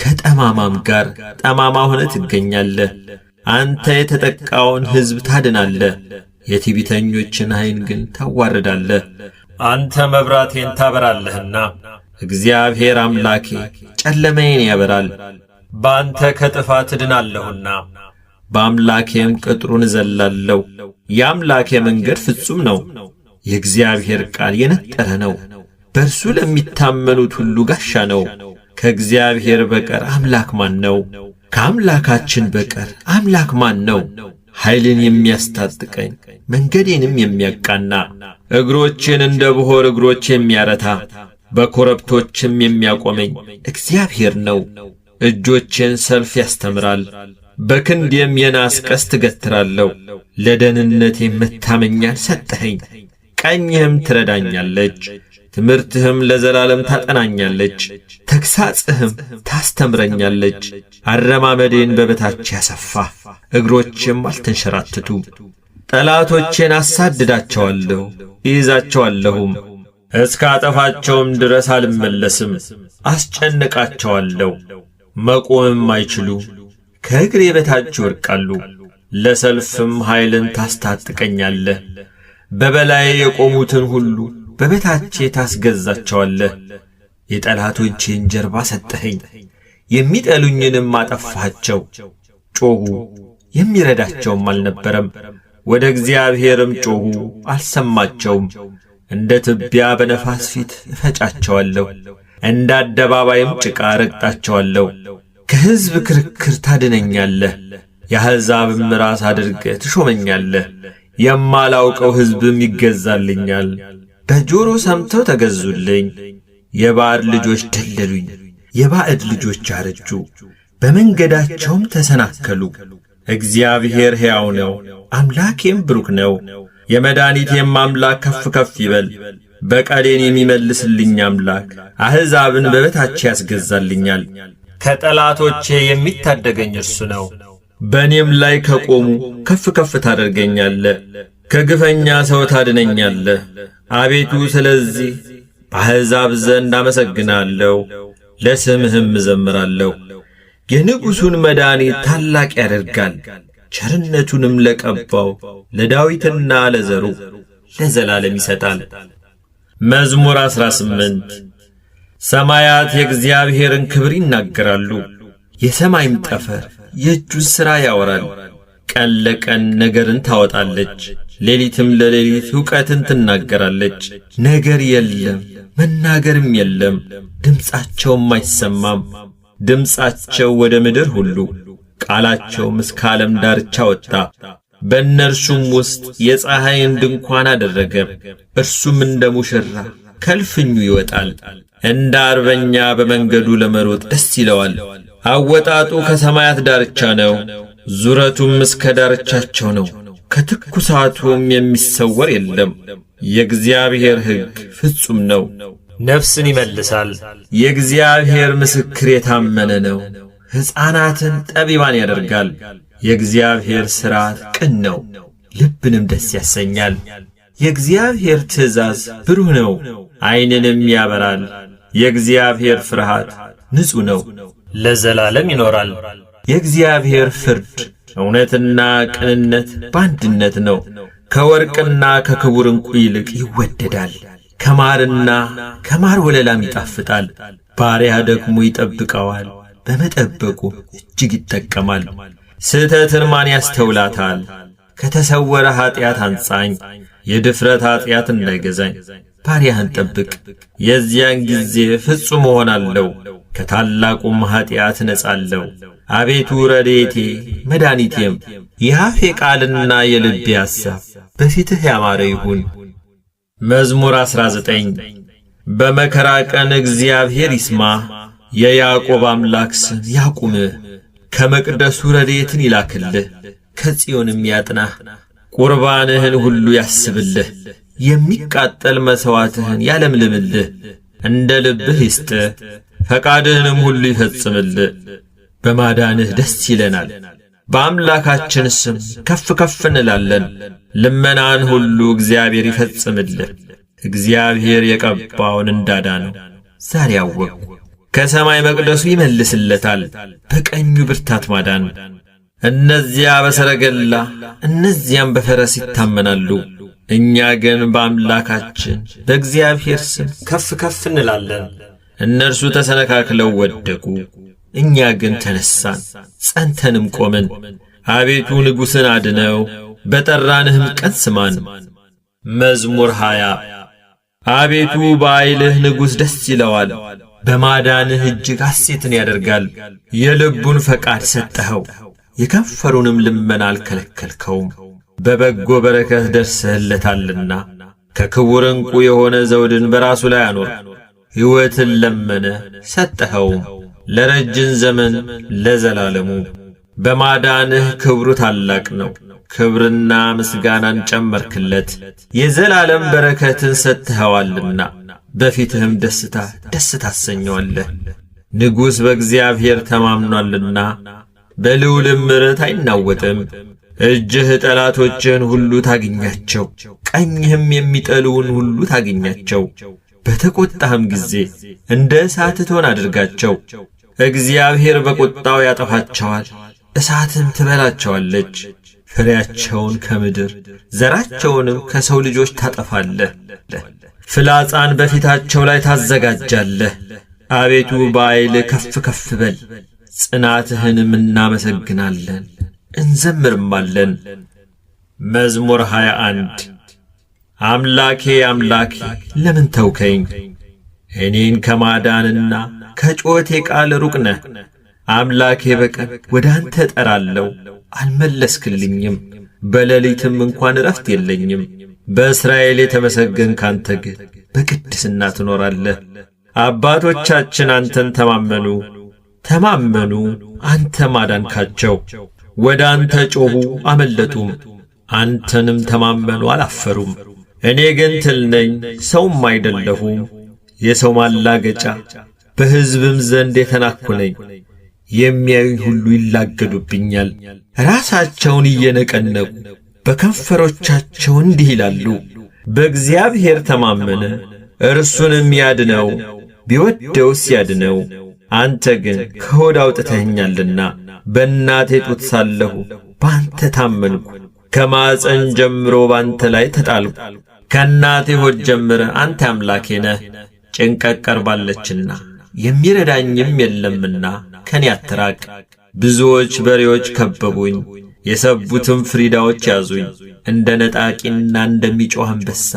ከጠማማም ጋር ጠማማ ሆነ ትገኛለ። አንተ የተጠቃውን ሕዝብ ታድናለ፣ የትዕቢተኞችን ዐይን ግን ታዋርዳለ። አንተ መብራቴን ታበራለህና እግዚአብሔር አምላኬ ጨለማዬን ያበራል። በአንተ ከጥፋት እድናለሁና በአምላኬም ቅጥሩን እዘላለሁ። የአምላኬ መንገድ ፍጹም ነው፣ የእግዚአብሔር ቃል የነጠረ ነው። በእርሱ ለሚታመኑት ሁሉ ጋሻ ነው። ከእግዚአብሔር በቀር አምላክ ማን ነው? ከአምላካችን በቀር አምላክ ማን ነው? ኃይልን የሚያስታጥቀኝ መንገዴንም የሚያቃና እግሮቼን እንደ ብሖር እግሮች የሚያረታ በኮረብቶችም የሚያቆመኝ እግዚአብሔር ነው። እጆቼን ሰልፍ ያስተምራል፣ በክንዴም የናስ ቀስት እገትራለሁ። ለደህንነቴም መታመኛን ሰጠኸኝ። ቀኝህም ትረዳኛለች፣ ትምህርትህም ለዘላለም ታጠናኛለች። ተግሣጽህም ታስተምረኛለች። አረማመዴን በበታች ያሰፋ፣ እግሮቼም አልተንሸራተቱም። ጠላቶቼን አሳድዳቸዋለሁ፣ እይዛቸዋለሁም፣ እስከ አጠፋቸውም ድረስ አልመለስም። አስጨንቃቸዋለሁ፣ መቆምም አይችሉ፣ ከእግሬ በታች ይወድቃሉ። ለሰልፍም ኃይልን ታስታጥቀኛለህ። በበላዬ የቆሙትን ሁሉ በበታቼ ታስገዛቸዋለህ። የጠላቶቼን ጀርባ ሰጠኸኝ፣ የሚጠሉኝንም አጠፋቸው። ጮኹ፣ የሚረዳቸውም አልነበረም። ወደ እግዚአብሔርም ጮኹ፣ አልሰማቸውም። እንደ ትቢያ በነፋስ ፊት እፈጫቸዋለሁ፣ እንደ አደባባይም ጭቃ ረግጣቸዋለሁ። ከሕዝብ ክርክር ታድነኛለህ፣ የአሕዛብም ራስ አድርገህ ትሾመኛለህ። የማላውቀው ሕዝብም ይገዛልኛል። በጆሮ ሰምተው ተገዙልኝ። የባዕድ ልጆች ደለሉኝ፣ የባዕድ ልጆች አረጁ፣ በመንገዳቸውም ተሰናከሉ። እግዚአብሔር ሕያው ነው፣ አምላኬም ብሩክ ነው። የመድኃኒቴም አምላክ ከፍ ከፍ ይበል። በቀሌን የሚመልስልኝ አምላክ አሕዛብን በበታቼ ያስገዛልኛል። ከጠላቶቼ የሚታደገኝ እርሱ ነው። በእኔም ላይ ከቆሙ ከፍ ከፍ ታደርገኛለህ፣ ከግፈኛ ሰው ታድነኛለህ። አቤቱ ስለዚህ በአሕዛብ ዘንድ አመሰግናለሁ፣ ለስምህም እዘምራለሁ። የንጉሡን መድኃኒት ታላቅ ያደርጋል፣ ቸርነቱንም ለቀባው ለዳዊትና ለዘሩ ለዘላለም ይሰጣል። መዝሙር 18 ሰማያት የእግዚአብሔርን ክብር ይናገራሉ፣ የሰማይም ጠፈር የእጁን ሥራ ያወራል። ቀን ለቀን ነገርን ታወጣለች፣ ሌሊትም ለሌሊት ዕውቀትን ትናገራለች። ነገር የለም መናገርም የለም፣ ድምፃቸውም አይሰማም። ድምፃቸው ወደ ምድር ሁሉ፣ ቃላቸውም እስከ ዓለም ዳርቻ ወጣ። በእነርሱም ውስጥ የፀሐይን ድንኳን አደረገ። እርሱም እንደ ሙሽራ ከልፍኙ ይወጣል፣ እንደ አርበኛ በመንገዱ ለመሮጥ ደስ ይለዋል። አወጣጡ ከሰማያት ዳርቻ ነው፣ ዙረቱም እስከ ዳርቻቸው ነው። ከትኩሳቱም የሚሰወር የለም። የእግዚአብሔር ሕግ ፍጹም ነው፣ ነፍስን ይመልሳል። የእግዚአብሔር ምስክር የታመነ ነው፣ ሕፃናትን ጠቢባን ያደርጋል። የእግዚአብሔር ሥርዓት ቅን ነው፣ ልብንም ደስ ያሰኛል። የእግዚአብሔር ትእዛዝ ብሩህ ነው፣ ዐይንንም ያበራል። የእግዚአብሔር ፍርሃት ንጹሕ ነው፣ ለዘላለም ይኖራል። የእግዚአብሔር ፍርድ እውነትና ቅንነት በአንድነት ነው። ከወርቅና ከክቡር ዕንቁ ይልቅ ይወደዳል። ከማርና ከማር ወለላም ይጣፍጣል። ባሪያ ደግሞ ይጠብቀዋል፣ በመጠበቁ እጅግ ይጠቀማል። ስህተትን ማን ያስተውላታል? ከተሰወረ ኀጢአት አንጻኝ፣ የድፍረት ኀጢአት እንዳይገዛኝ። ባሪያህን ጠብቅ፣ የዚያን ጊዜ ፍጹም እሆናለሁ፣ ከታላቁም ኀጢአት ነጻለሁ። አቤቱ ረድኤቴ መድኃኒቴም፣ የአፌ ቃልና የልቤ ሐሳብ በፊትህ ያማረ ይሁን። መዝሙር 19 በመከራ ቀን እግዚአብሔር ይስማ፣ የያዕቆብ አምላክ ስም ያቁምህ። ከመቅደሱ ረድኤትን ይላክልህ፣ ከጽዮንም ያጥናህ። ቁርባንህን ሁሉ ያስብልህ፣ የሚቃጠል መሥዋዕትህን ያለምልምልህ። እንደ ልብህ ይስጥህ፣ ፈቃድህንም ሁሉ ይፈጽምልህ። በማዳንህ ደስ ይለናል፣ በአምላካችን ስም ከፍ ከፍ እንላለን። ልመናን ሁሉ እግዚአብሔር ይፈጽምልህ። እግዚአብሔር የቀባውን እንዳዳነው ዛሬ አወቅሁ። ከሰማይ መቅደሱ ይመልስለታል፣ በቀኙ ብርታት ማዳን። እነዚያ በሰረገላ እነዚያም በፈረስ ይታመናሉ፣ እኛ ግን በአምላካችን በእግዚአብሔር ስም ከፍ ከፍ እንላለን። እነርሱ ተሰነካክለው ወደቁ፣ እኛ ግን ተነሳን፣ ጸንተንም ቆምን። አቤቱ ንጉሥን አድነው፣ በጠራንህም ቀን ስማን። መዝሙር 20 አቤቱ በኃይልህ ንጉሥ ደስ ይለዋል፣ በማዳንህ እጅግ ሐሴትን ያደርጋል። የልቡን ፈቃድ ሰጠኸው፣ የከንፈሩንም ልመና አልከለከልከውም። በበጎ በረከት ደርሰህለታልና ከክቡር ዕንቁ የሆነ ዘውድን በራሱ ላይ አኖር። ሕይወትን ለመነ ሰጠኸውም፣ ለረጅም ዘመን ለዘላለሙ። በማዳንህ ክብሩ ታላቅ ነው፣ ክብርና ምስጋናን ጨመርክለት። የዘላለም በረከትን ሰጥኸዋልና በፊትህም ደስታ ደስ ታሰኘዋለህ። ንጉሥ በእግዚአብሔር ተማምኗልና በልዑልም ምሕረት አይናወጥም። እጅህ ጠላቶችህን ሁሉ ታግኛቸው፣ ቀኝህም የሚጠሉውን ሁሉ ታግኛቸው። በተቈጣህም ጊዜ እንደ እሳት እቶን አድርጋቸው። እግዚአብሔር በቁጣው ያጠፋቸዋል፣ እሳትም ትበላቸዋለች። ፍሬያቸውን ከምድር ዘራቸውንም ከሰው ልጆች ታጠፋለህ። ፍላጻን በፊታቸው ላይ ታዘጋጃለህ። አቤቱ በኃይል ከፍ ከፍ በል፣ ጽናትህንም እናመሰግናለን እንዘምርማለን። መዝሙር 21 አምላኬ አምላኬ ለምን ተውከኝ? እኔን ከማዳንና ከጮቴ ቃል ሩቅ ነህ። አምላኬ በቀን ወደ አንተ እጠራለሁ፣ አልመለስክልኝም። በሌሊትም እንኳን ዕረፍት የለኝም። በእስራኤል የተመሰገንክ አንተ ግን በቅድስና ትኖራለህ። አባቶቻችን አንተን ተማመኑ፣ አንተም አዳንካቸው። ወደ አንተ ጮኹ አመለጡም፣ አንተንም ተማመኑ አላፈሩም። እኔ ግን ትል ነኝ ሰውም አይደለሁም፣ የሰው ማላገጫ በሕዝብም ዘንድ የተናቅሁ ነኝ። የሚያዩኝ ሁሉ ይላገዱብኛል፣ ራሳቸውን እየነቀነቁ በከንፈሮቻቸው እንዲህ ይላሉ። በእግዚአብሔር ተማመነ እርሱንም ያድነው፣ ቢወደውስ ያድነው። አንተ ግን ከሆድ አውጥተኸኛልና በእናቴ ጡት ሳለሁ ባንተ ታመንኩ። ከማፀን ጀምሮ ባንተ ላይ ተጣልኩ። ከእናቴ ሆድ ጀምረ አንተ አምላኬ ነህ። ጭንቀት ቀርባለችና የሚረዳኝም የለምና ከኔ አትራቅ። ብዙዎች በሬዎች ከበቡኝ፣ የሰቡትም ፍሪዳዎች ያዙኝ። እንደ ነጣቂና እንደሚጮኽ አንበሳ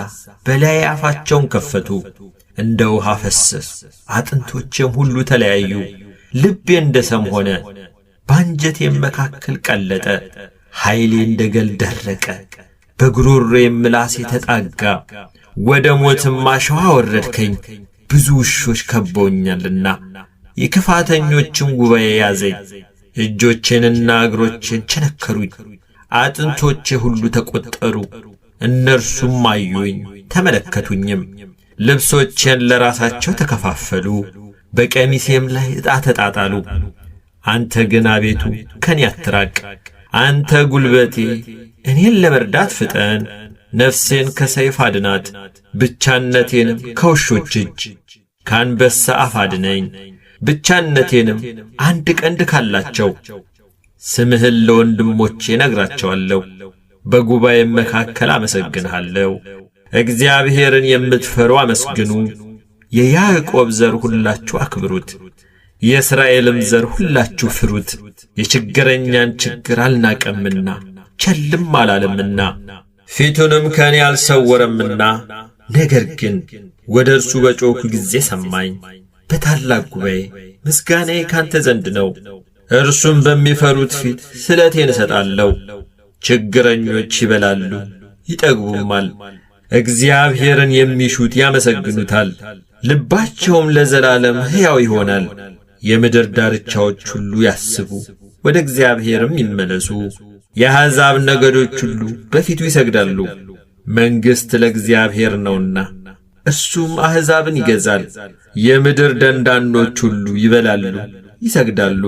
በላይ አፋቸውን ከፈቱ። እንደ ውሃ ፈሰሱ፣ አጥንቶቼም ሁሉ ተለያዩ። ልቤ እንደ ሰም ሆነ፣ በአንጀቴም መካከል ቀለጠ። ኃይሌ እንደ ገል ደረቀ፣ በጉሮሮዬም ምላሴ ተጣጋ። ወደ ሞትም አሸዋ ወረድከኝ፣ ብዙ ውሾች ከበውኛልና የክፋተኞችም ጉባኤ ያዘኝ። እጆቼንና እግሮቼን ቸነከሩኝ፣ አጥንቶቼ ሁሉ ተቈጠሩ። እነርሱም አዩኝ ተመለከቱኝም። ልብሶቼን ለራሳቸው ተከፋፈሉ፣ በቀሚሴም ላይ ዕጣ ተጣጣሉ። አንተ ግን አቤቱ ከኔ አትራቅ። አንተ ጉልበቴ፣ እኔን ለመርዳት ፍጠን። ነፍሴን ከሰይፍ አድናት፣ ብቻነቴንም ከውሾች እጅ። ከአንበሳ አፍ አድነኝ፣ ብቻነቴንም አንድ ቀንድ ካላቸው። ስምህን ለወንድሞቼ ነግራቸዋለሁ፣ በጉባኤም መካከል አመሰግንሃለሁ። እግዚአብሔርን የምትፈሩ አመስግኑ፣ የያዕቆብ ዘር ሁላችሁ አክብሩት፣ የእስራኤልም ዘር ሁላችሁ ፍሩት። የችግረኛን ችግር አልናቀምና ቸልም አላለምና ፊቱንም ከእኔ አልሰወረምና። ነገር ግን ወደ እርሱ በጮኽሁ ጊዜ ሰማኝ። በታላቅ ጉባኤ ምስጋናዬ ካንተ ዘንድ ነው። እርሱም በሚፈሩት ፊት ስለቴን እሰጣለሁ። ችግረኞች ይበላሉ ይጠግቡማል፣ እግዚአብሔርን የሚሹት ያመሰግኑታል፣ ልባቸውም ለዘላለም ሕያው ይሆናል። የምድር ዳርቻዎች ሁሉ ያስቡ፣ ወደ እግዚአብሔርም ይመለሱ። የአሕዛብ ነገዶች ሁሉ በፊቱ ይሰግዳሉ። መንግሥት ለእግዚአብሔር ነውና እርሱም አሕዛብን ይገዛል። የምድር ደንዳኖች ሁሉ ይበላሉ ይሰግዳሉ።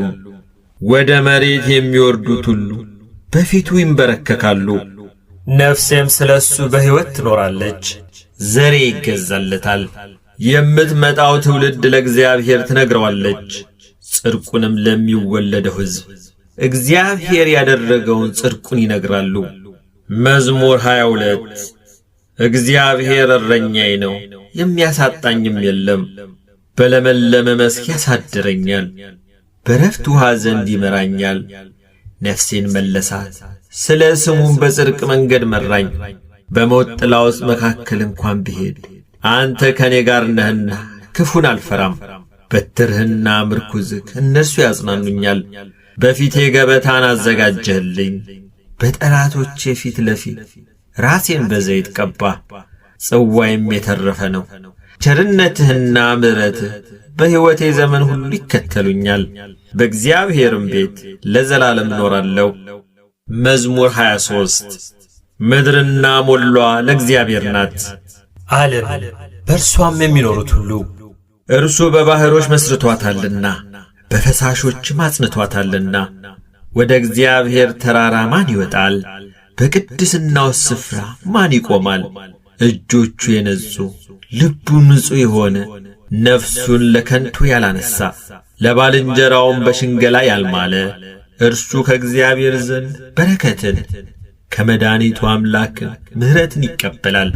ወደ መሬት የሚወርዱት ሁሉ በፊቱ ይንበረከካሉ። ነፍሴም ስለ እሱ በሕይወት ትኖራለች። ዘሬ ይገዛለታል። የምትመጣው ትውልድ ለእግዚአብሔር ትነግረዋለች፣ ጽድቁንም ለሚወለደው ሕዝብ እግዚአብሔር ያደረገውን ጽድቁን ይነግራሉ። መዝሙር 22 እግዚአብሔር እረኛዬ ነው፣ የሚያሳጣኝም የለም። በለመለመ መስክ ያሳድረኛል፣ በረፍት ውኃ ዘንድ ይመራኛል። ነፍሴን መለሳት፣ ስለ ስሙም በጽድቅ መንገድ መራኝ። በሞት ጥላ ውስጥ መካከል እንኳን ብሄድ አንተ ከኔ ጋር ነህና ክፉን አልፈራም። በትርህና ምርኩዝህ እነርሱ ያጽናኑኛል። በፊቴ ገበታን አዘጋጀህልኝ፣ በጠላቶቼ ፊት ለፊት ራሴን በዘይት ቀባህ። ጽዋዬም የተረፈ ነው። ቸርነትህና ምሕረትህ በሕይወቴ ዘመን ሁሉ ይከተሉኛል። በእግዚአብሔርም ቤት ለዘላለም እኖራለሁ። መዝሙር 23 ምድርና ሞሏ ለእግዚአብሔር ናት፣ ዓለም በእርሷም የሚኖሩት ሁሉ። እርሱ በባሕሮች መስርቶአታልና በፈሳሾችም አጽንቶአታልና። ወደ እግዚአብሔር ተራራ ማን ይወጣል? በቅድስናው ስፍራ ማን ይቆማል? እጆቹ የነጹ ልቡ ንጹሕ የሆነ ነፍሱን ለከንቱ ያላነሣ ለባልንጀራውም በሽንገላ ያልማለ እርሱ ከእግዚአብሔር ዘንድ በረከትን ከመድኃኒቱ አምላክ ምሕረትን ይቀበላል።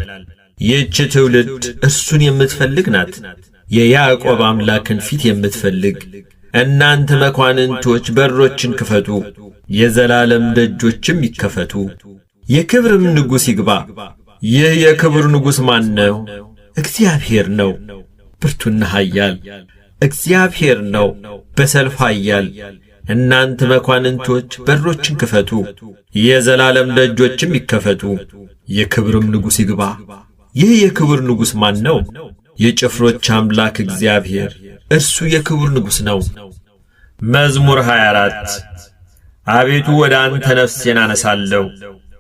ይህች ትውልድ እርሱን የምትፈልግ ናት፣ የያዕቆብ አምላክን ፊት የምትፈልግ። እናንተ መኳንንቶች በሮችን ክፈቱ፣ የዘላለም ደጆችም ይከፈቱ። የክብርም ንጉሥ ይግባ። ይህ የክብር ንጉሥ ማን ነው? እግዚአብሔር ነው፣ ብርቱና ኃያል። እግዚአብሔር ነው፣ በሰልፍ ኃያል። እናንተ መኳንንቶች በሮችን ክፈቱ፣ የዘላለም ደጆችም ይከፈቱ። የክብርም ንጉሥ ይግባ። ይህ የክብር ንጉሥ ማን ነው? የጭፍሮች አምላክ እግዚአብሔር እርሱ የክብር ንጉሥ ነው። መዝሙር 24 አቤቱ ወደ አንተ ነፍሴን አነሳለሁ።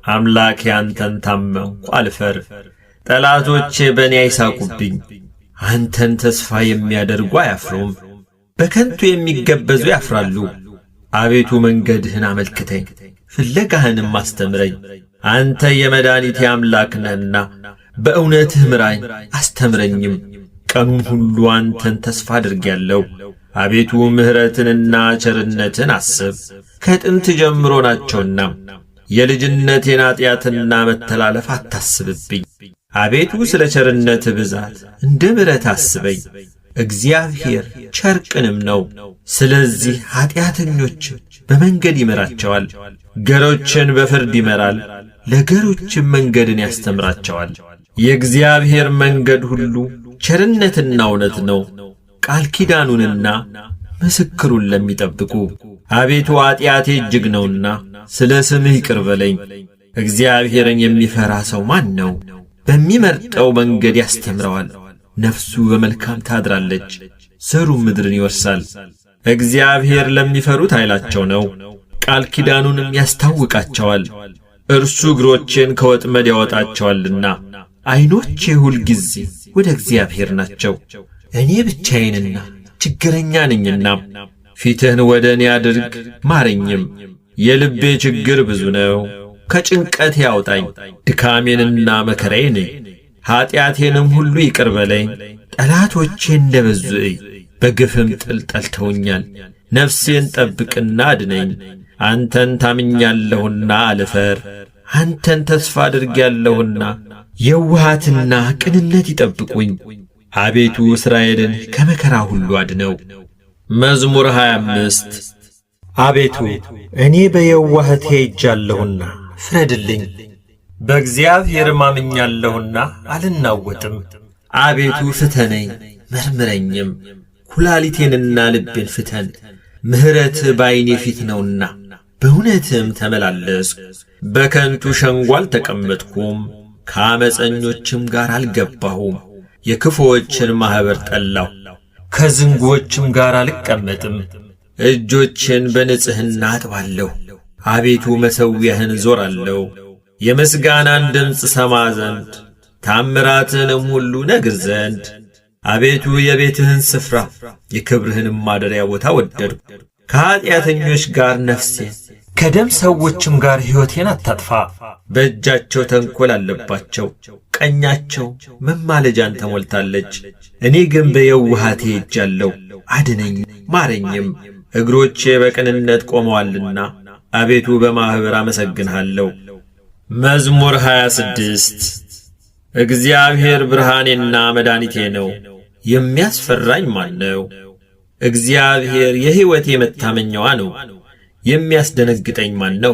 አምላኬ አንተን ታመንኩ አልፈር። ጠላቶቼ በእኔ አይሳቁብኝ። አንተን ተስፋ የሚያደርጉ አያፍሩም፣ በከንቱ የሚገበዙ ያፍራሉ። አቤቱ መንገድህን አመልክተኝ፣ ፍለጋህንም አስተምረኝ። አንተ የመድኃኒቴ አምላክ ነህና በእውነትህ ምራኝ አስተምረኝም። ቀኑን ሁሉ አንተን ተስፋ አድርጌአለሁ። አቤቱ ምሕረትንና ቸርነትን አስብ፣ ከጥንት ጀምሮ ናቸውና። የልጅነቴን ኀጢአትና መተላለፍ አታስብብኝ። አቤቱ ስለ ቸርነትህ ብዛት እንደ ምሕረት አስበኝ። እግዚአብሔር ቸር ቅንም ነው። ስለዚህ ኀጢአተኞች በመንገድ ይመራቸዋል። ገሮችን በፍርድ ይመራል፣ ለገሮችም መንገድን ያስተምራቸዋል። የእግዚአብሔር መንገድ ሁሉ ቸርነትና እውነት ነው፣ ቃል ኪዳኑንና ምስክሩን ለሚጠብቁ። አቤቱ ኀጢአቴ እጅግ ነውና ስለ ስምህ ይቅር በለኝ። እግዚአብሔርን የሚፈራ ሰው ማን ነው? በሚመርጠው መንገድ ያስተምረዋል። ነፍሱ በመልካም ታድራለች፣ ዘሩም ምድርን ይወርሳል። እግዚአብሔር ለሚፈሩት ኃይላቸው ነው፣ ቃል ኪዳኑንም ያስታውቃቸዋል። እርሱ እግሮቼን ከወጥመድ ያወጣቸዋልና። ዐይኖቼ ሁልጊዜ ወደ እግዚአብሔር ናቸው። እኔ ብቻዬንና ችግረኛ ነኝና፣ ፊትህን ወደ እኔ አድርግ ማረኝም። የልቤ ችግር ብዙ ነው፣ ከጭንቀት ያውጣኝ። ድካሜንና መከራዬን ኀጢአቴንም ሁሉ ይቅር በለኝ። ጠላቶቼ እንደ በዙ እይ፣ በግፍም ጥል ጠልተውኛል። ነፍሴን ጠብቅና አድነኝ። አንተን ታምኛለሁና አልፈር። አንተን ተስፋ አድርጌያለሁና የውሃትና ቅንነት ይጠብቁኝ። አቤቱ እስራኤልን ከመከራ ሁሉ አድነው። መዝሙር 25 አቤቱ እኔ በየዋህቴ ሄጃለሁና ፍረድልኝ። በእግዚአብሔር ማምኛለሁና አልናወጥም። አቤቱ ፍተነኝ መርምረኝም፣ ኩላሊቴንና ልቤን ፍተን። ምሕረትህ በዐይኔ ፊት ነውና በእውነትም ተመላለስኩ። በከንቱ ሸንጎ አልተቀመጥኩም፣ ከዓመፀኞችም ጋር አልገባሁም። የክፉዎችን ማኅበር ጠላሁ፣ ከዝንጎችም ጋር አልቀመጥም። እጆችን በንጽሕና አጥባለሁ። አቤቱ መሠዊያህን እዞራለሁ፣ የምስጋናን ድምፅ ሰማ ዘንድ ታምራትንም ሁሉ ነግር ዘንድ። አቤቱ የቤትህን ስፍራ የክብርህንም ማደሪያ ቦታ ወደድሁ። ከኀጢአተኞች ጋር ነፍሴን ከደም ሰዎችም ጋር ሕይወቴን አታጥፋ። በእጃቸው ተንኰል አለባቸው፣ ቀኛቸው መማለጃን ተሞልታለች። እኔ ግን በየውሃቴ ሄጃለሁ፣ አድነኝ ማረኝም። እግሮቼ በቅንነት ቆመዋልና አቤቱ በማኅበር አመሰግንሃለሁ። መዝሙር 26 እግዚአብሔር ብርሃኔና መድኃኒቴ ነው፣ የሚያስፈራኝ ማን ነው? እግዚአብሔር የሕይወቴ መታመኛዋ ነው፣ የሚያስደነግጠኝ ማን ነው?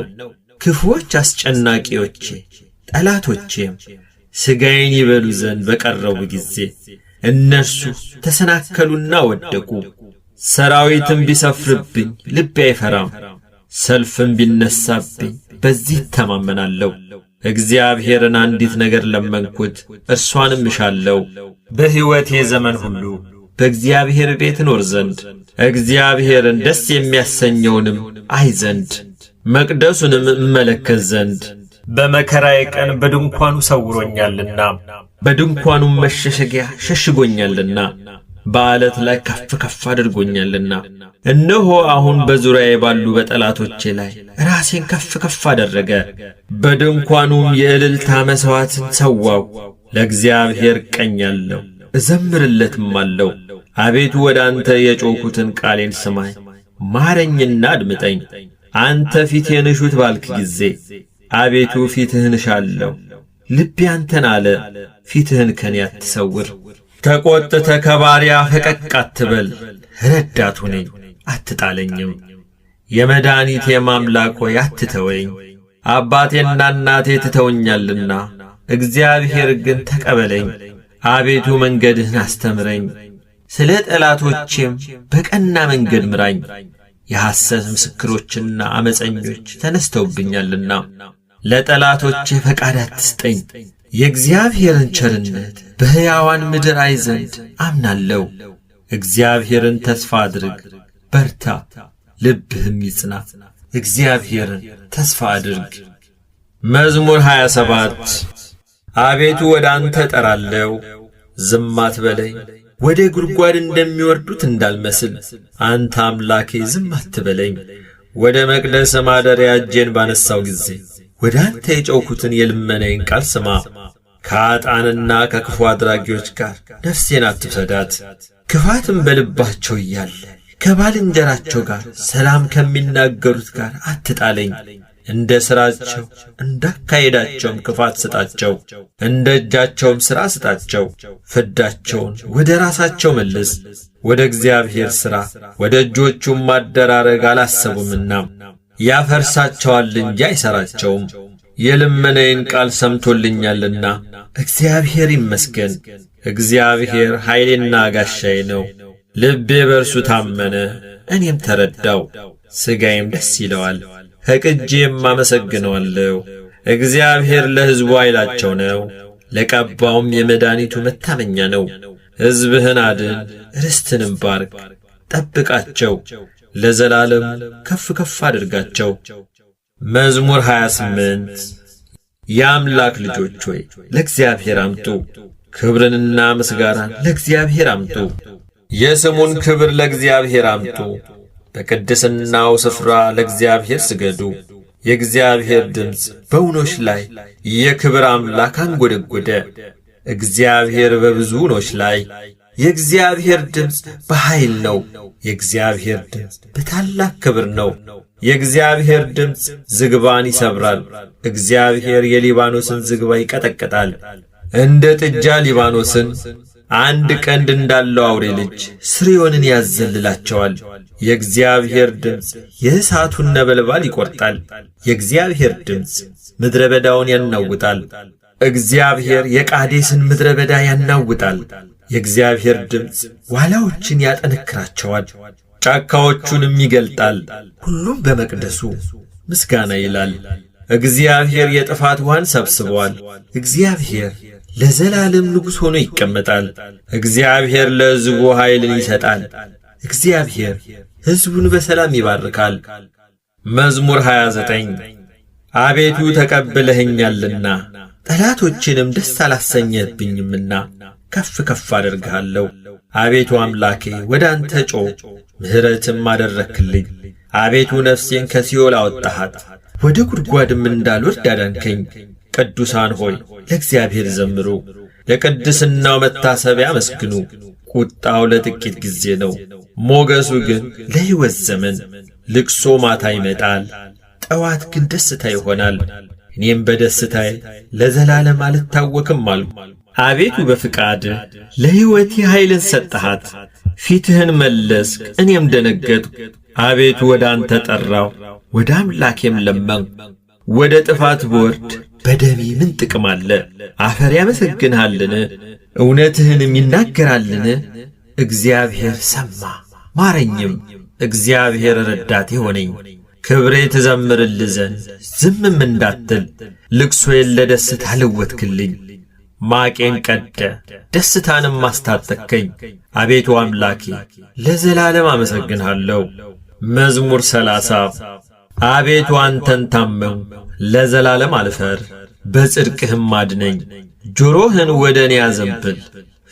ክፉዎች አስጨናቂዎቼ ጠላቶቼም ሥጋዬን ይበሉ ዘንድ በቀረቡ ጊዜ እነርሱ ተሰናከሉና ወደቁ። ሰራዊትም ቢሰፍርብኝ ልቤ አይፈራም፣ ሰልፍም ቢነሳብኝ በዚህ ተማመናለሁ። እግዚአብሔርን አንዲት ነገር ለመንኩት፣ እርሷንም እሻለሁ፣ በሕይወቴ ዘመን ሁሉ በእግዚአብሔር ቤት እኖር ዘንድ፣ እግዚአብሔርን ደስ የሚያሰኘውንም አይ ዘንድ፣ መቅደሱንም እመለከት ዘንድ። በመከራዬ ቀን በድንኳኑ ሰውሮኛልና፣ በድንኳኑም መሸሸጊያ ሸሽጎኛልና፣ በዓለት ላይ ከፍ ከፍ አድርጎኛልና። እነሆ አሁን በዙሪያዬ ባሉ በጠላቶቼ ላይ ራሴን ከፍ ከፍ አደረገ። በድንኳኑም የእልልታ መሥዋዕትን ሰዋው። ለእግዚአብሔር ቀኛለሁ እዘምርለትም አለው። አቤቱ ወደ አንተ የጮኽሁትን ቃሌን ስማኝ፣ ማረኝና አድምጠኝ። አንተ ፊቴን እሹት ባልክ ጊዜ አቤቱ ፊትህን እሻለሁ። ልቤ አንተን አለ፣ ፊትህን ከኔ አትሰውር። ተቈጥተ ከባሪያ ፈቀቅ አትበል፣ ረዳት ሁነኝ አትጣለኝም። የመድኃኒቴ አምላክ ሆይ አትተወኝ። አባቴና እናቴ ትተውኛልና፣ እግዚአብሔር ግን ተቀበለኝ። አቤቱ መንገድህን አስተምረኝ፣ ስለ ጠላቶቼም በቀና መንገድ ምራኝ። የሐሰት ምስክሮችና ዓመፀኞች ተነስተውብኛልና፣ ለጠላቶቼ ፈቃድ አትስጠኝ። የእግዚአብሔርን ቸርነት በሕያዋን ምድር አይ ዘንድ አምናለሁ። እግዚአብሔርን ተስፋ አድርግ፣ በርታ፣ ልብህም ይጽና። እግዚአብሔርን ተስፋ አድርግ። መዝሙር 27 አቤቱ ወደ አንተ እጠራለሁ፣ ዝም አትበለኝ። ወደ ጉድጓድ እንደሚወርዱት እንዳልመስል፣ አንተ አምላኬ ዝም አትበለኝ። ወደ መቅደስ ማደሪያ እጄን ባነሳው ጊዜ ወደ አንተ የጮኽሁትን የልመናዬን ቃል ስማ። ከኃጥአንና ከክፉ አድራጊዎች ጋር ነፍሴን አትውሰዳት። ክፋትም በልባቸው እያለ ከባልንጀራቸው ጋር ሰላም ከሚናገሩት ጋር አትጣለኝ። እንደ ሥራቸው እንዳካሄዳቸውም ክፋት ስጣቸው፣ እንደ እጃቸውም ሥራ ስጣቸው። ፍዳቸውን ወደ ራሳቸው መልስ፣ ወደ እግዚአብሔር ሥራ ወደ እጆቹም ማደራረግ አላሰቡምና። ያፈርሳቸዋል እንጂ አይሠራቸውም። የልመናዬን ቃል ሰምቶልኛልና እግዚአብሔር ይመስገን። እግዚአብሔር ኃይሌና ጋሻዬ ነው። ልቤ በእርሱ ታመነ፣ እኔም ተረዳው። ሥጋዬም ደስ ይለዋል፣ ፈቅጄም አመሰግነዋለሁ። እግዚአብሔር ለሕዝቡ ኃይላቸው ነው፣ ለቀባውም የመድኃኒቱ መታመኛ ነው። ሕዝብህን አድን፣ ርስትንም ባርክ፣ ጠብቃቸው፣ ለዘላለም ከፍ ከፍ አድርጋቸው። መዝሙር 28 የአምላክ ልጆች ሆይ ለእግዚአብሔር አምጡ፣ ክብርንና ምስጋናን ለእግዚአብሔር አምጡ። የስሙን ክብር ለእግዚአብሔር አምጡ፣ በቅድስናው ስፍራ ለእግዚአብሔር ስገዱ። የእግዚአብሔር ድምፅ በውኖች ላይ የክብር አምላክ አንጐደጐደ። እግዚአብሔር በብዙ ውኖች ላይ የእግዚአብሔር ድምፅ በኃይል ነው። የእግዚአብሔር ድምፅ በታላቅ ክብር ነው። የእግዚአብሔር ድምፅ ዝግባን ይሰብራል። እግዚአብሔር የሊባኖስን ዝግባ ይቀጠቅጣል። እንደ ጥጃ ሊባኖስን አንድ ቀንድ እንዳለው አውሬ ልጅ ስርዮንን ያዘልላቸዋል። የእግዚአብሔር ድምፅ የእሳቱን ነበልባል ይቈርጣል። የእግዚአብሔር ድምፅ ምድረ በዳውን ያናውጣል። እግዚአብሔር የቃዴስን ምድረ በዳ ያናውጣል። የእግዚአብሔር ድምፅ ዋላዎችን ያጠነክራቸዋል፣ ጫካዎቹንም ይገልጣል። ሁሉም በመቅደሱ ምስጋና ይላል። እግዚአብሔር የጥፋት ውሃን ሰብስበዋል። እግዚአብሔር ለዘላለም ንጉሥ ሆኖ ይቀመጣል። እግዚአብሔር ለሕዝቡ ኃይልን ይሰጣል። እግዚአብሔር ሕዝቡን በሰላም ይባርካል። መዝሙር 29 አቤቱ ተቀብለኸኛልና ጠላቶችንም ደስ አላሰኘህብኝምና ከፍ ከፍ አደርግሃለሁ። አቤቱ አምላኬ ወደ አንተ ጮኽ፣ ምሕረትም አደረክልኝ። አቤቱ ነፍሴን ከሲኦል አወጣሃት፣ ወደ ጉድጓድም እንዳልወርድ አዳንከኝ። ቅዱሳን ሆይ ለእግዚአብሔር ዘምሩ፣ ለቅድስናው መታሰቢያ አመስግኑ። ቁጣው ለጥቂት ጊዜ ነው፣ ሞገሱ ግን ለሕይወት ዘመን። ልቅሶ ማታ ይመጣል፣ ጠዋት ግን ደስታ ይሆናል። እኔም በደስታዬ ለዘላለም አልታወክም አልሁ። አቤቱ በፍቃድህ ለሕይወቴ ኃይልን ሰጠሃት። ፊትህን መለስክ፣ እኔም ደነገጥሁ። አቤቱ ወደ አንተ ጠራሁ፣ ወደ አምላኬም ለመንሁ። ወደ ጥፋት ብወርድ በደሜ ምን ጥቅም አለ? አፈር ያመሰግንሃልን? እውነትህንም ይናገራልን? እግዚአብሔር ሰማ ማረኝም፣ እግዚአብሔር ረዳቴ ሆነኝ። ክብሬ ትዘምርልህ ዘንድ ዝምም እንዳትል፣ ልቅሶዬን ለደስታ ለወጥክልኝ። ማቄን ቀደ ደስታንም ማስታጠቅከኝ። አቤቱ አምላኬ ለዘላለም አመሰግንሃለሁ። መዝሙር 30 አቤቱ አንተን ታመንሁ፣ ለዘላለም አልፈር፣ በጽድቅህም አድነኝ። ጆሮህን ወደ እኔ አዘንብል፣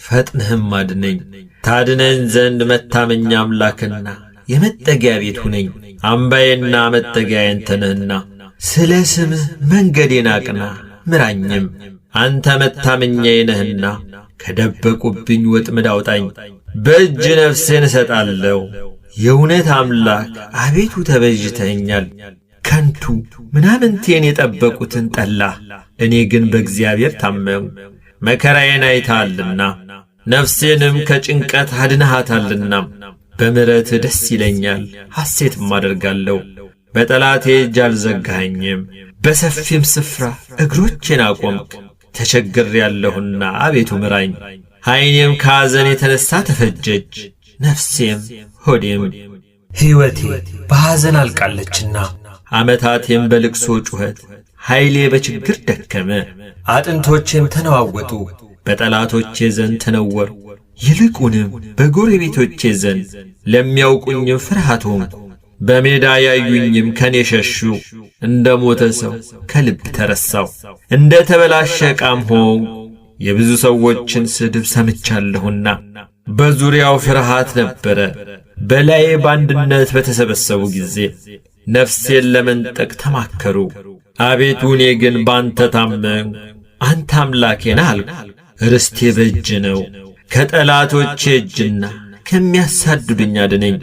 ፈጥነህም አድነኝ። ታድነኝ ዘንድ መታመኛ አምላክና የመጠጊያ ቤት ሁነኝ። አምባዬና መጠጊያዬ አንተ ነህና፣ ስለ ስምህ መንገዴን አቅና ምራኝም። አንተ መታመኛዬ ነህና ከደበቁብኝ ወጥመድ አውጣኝ። በእጅ ነፍሴን እሰጣለሁ። የእውነት አምላክ አቤቱ ተቤዥተኸኛል። ከንቱ ምናምንቴን የጠበቁትን ጠላህ፣ እኔ ግን በእግዚአብሔር ታመንሁ። መከራዬን አይተሃልና ነፍሴንም ከጭንቀት አድነሃታልና። በምሕረትህ ደስ ይለኛል፣ ሐሴትም አደርጋለሁ። በጠላቴ እጅ አልዘጋኸኝም፣ በሰፊም ስፍራ እግሮቼን አቆምክ። ተቸግሬአለሁና አቤቱ ምራኝ። ዐይኔም ከሐዘን የተነሣ ተፈጀች፣ ነፍሴም ሆዴም። ሕይወቴ በሐዘን አልቃለችና ዓመታቴም በልቅሶ ጩኸት። ኃይሌ በችግር ደከመ፣ አጥንቶቼም ተነዋወጡ። በጠላቶቼ ዘንድ ተነወሩ፣ ይልቁንም በጎረቤቶቼ ዘንድ ለሚያውቁኝም ፍርሃት ሆንኩ። በሜዳ ያዩኝም ከኔ ሸሹ። እንደ ሞተ ሰው ከልብ ተረሳሁ፣ እንደ ተበላሸ ዕቃም ሆንኩ። የብዙ ሰዎችን ስድብ ሰምቻለሁና በዙሪያው ፍርሃት ነበረ። በላዬ በአንድነት በተሰበሰቡ ጊዜ ነፍሴን ለመንጠቅ ተማከሩ። አቤቱ እኔ ግን ባንተ ታመንሁ። አንተ አምላኬ ነህ አልሁ፣ ርስቴ በእጅ ነው። ከጠላቶቼ እጅና ከሚያሳድዱኝ አድነኝ።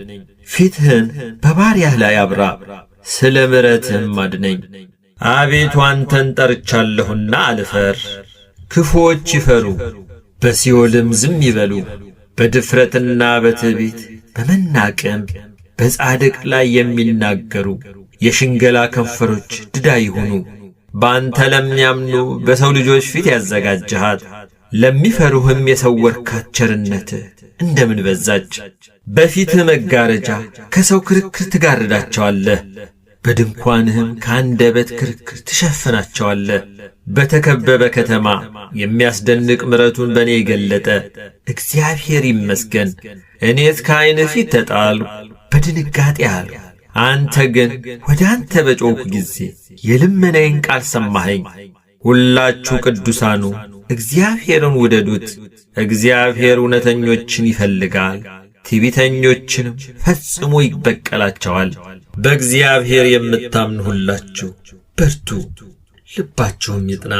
ፊትህን በባሪያህ ላይ አብራ፣ ስለ ምሕረትህም አድነኝ። አቤቱ አንተን ጠርቻለሁና አልፈር። ክፉዎች ይፈሩ በሲኦልም ዝም ይበሉ። በድፍረትና በትዕቢት በመናቅም በጻድቅ ላይ የሚናገሩ የሽንገላ ከንፈሮች ድዳ ይሁኑ። በአንተ ለሚያምኑ በሰው ልጆች ፊት ያዘጋጀሃት፣ ለሚፈሩህም የሰወርካት ቸርነትህ እንደምን በዛች! በፊትህ መጋረጃ ከሰው ክርክር ትጋርዳቸዋለህ፣ በድንኳንህም ከአንደበት ክርክር ትሸፍናቸዋለህ። በተከበበ ከተማ የሚያስደንቅ ምሕረቱን በእኔ የገለጠ እግዚአብሔር ይመስገን። እኔስ ከዐይንህ ፊት ተጣልሁ፣ በድንጋጤ አልሁ። አንተ ግን ወደ አንተ በጮኽሁ ጊዜ የልመናዬን ቃል ሰማኸኝ። ሁላችሁ ቅዱሳኑ እግዚአብሔርን ውደዱት። እግዚአብሔር እውነተኞችን ይፈልጋል፣ ትዕቢተኞችንም ፈጽሞ ይበቀላቸዋል። በእግዚአብሔር የምታምኑ ሁላችሁ በርቱ፣ ልባችሁም ይጥና።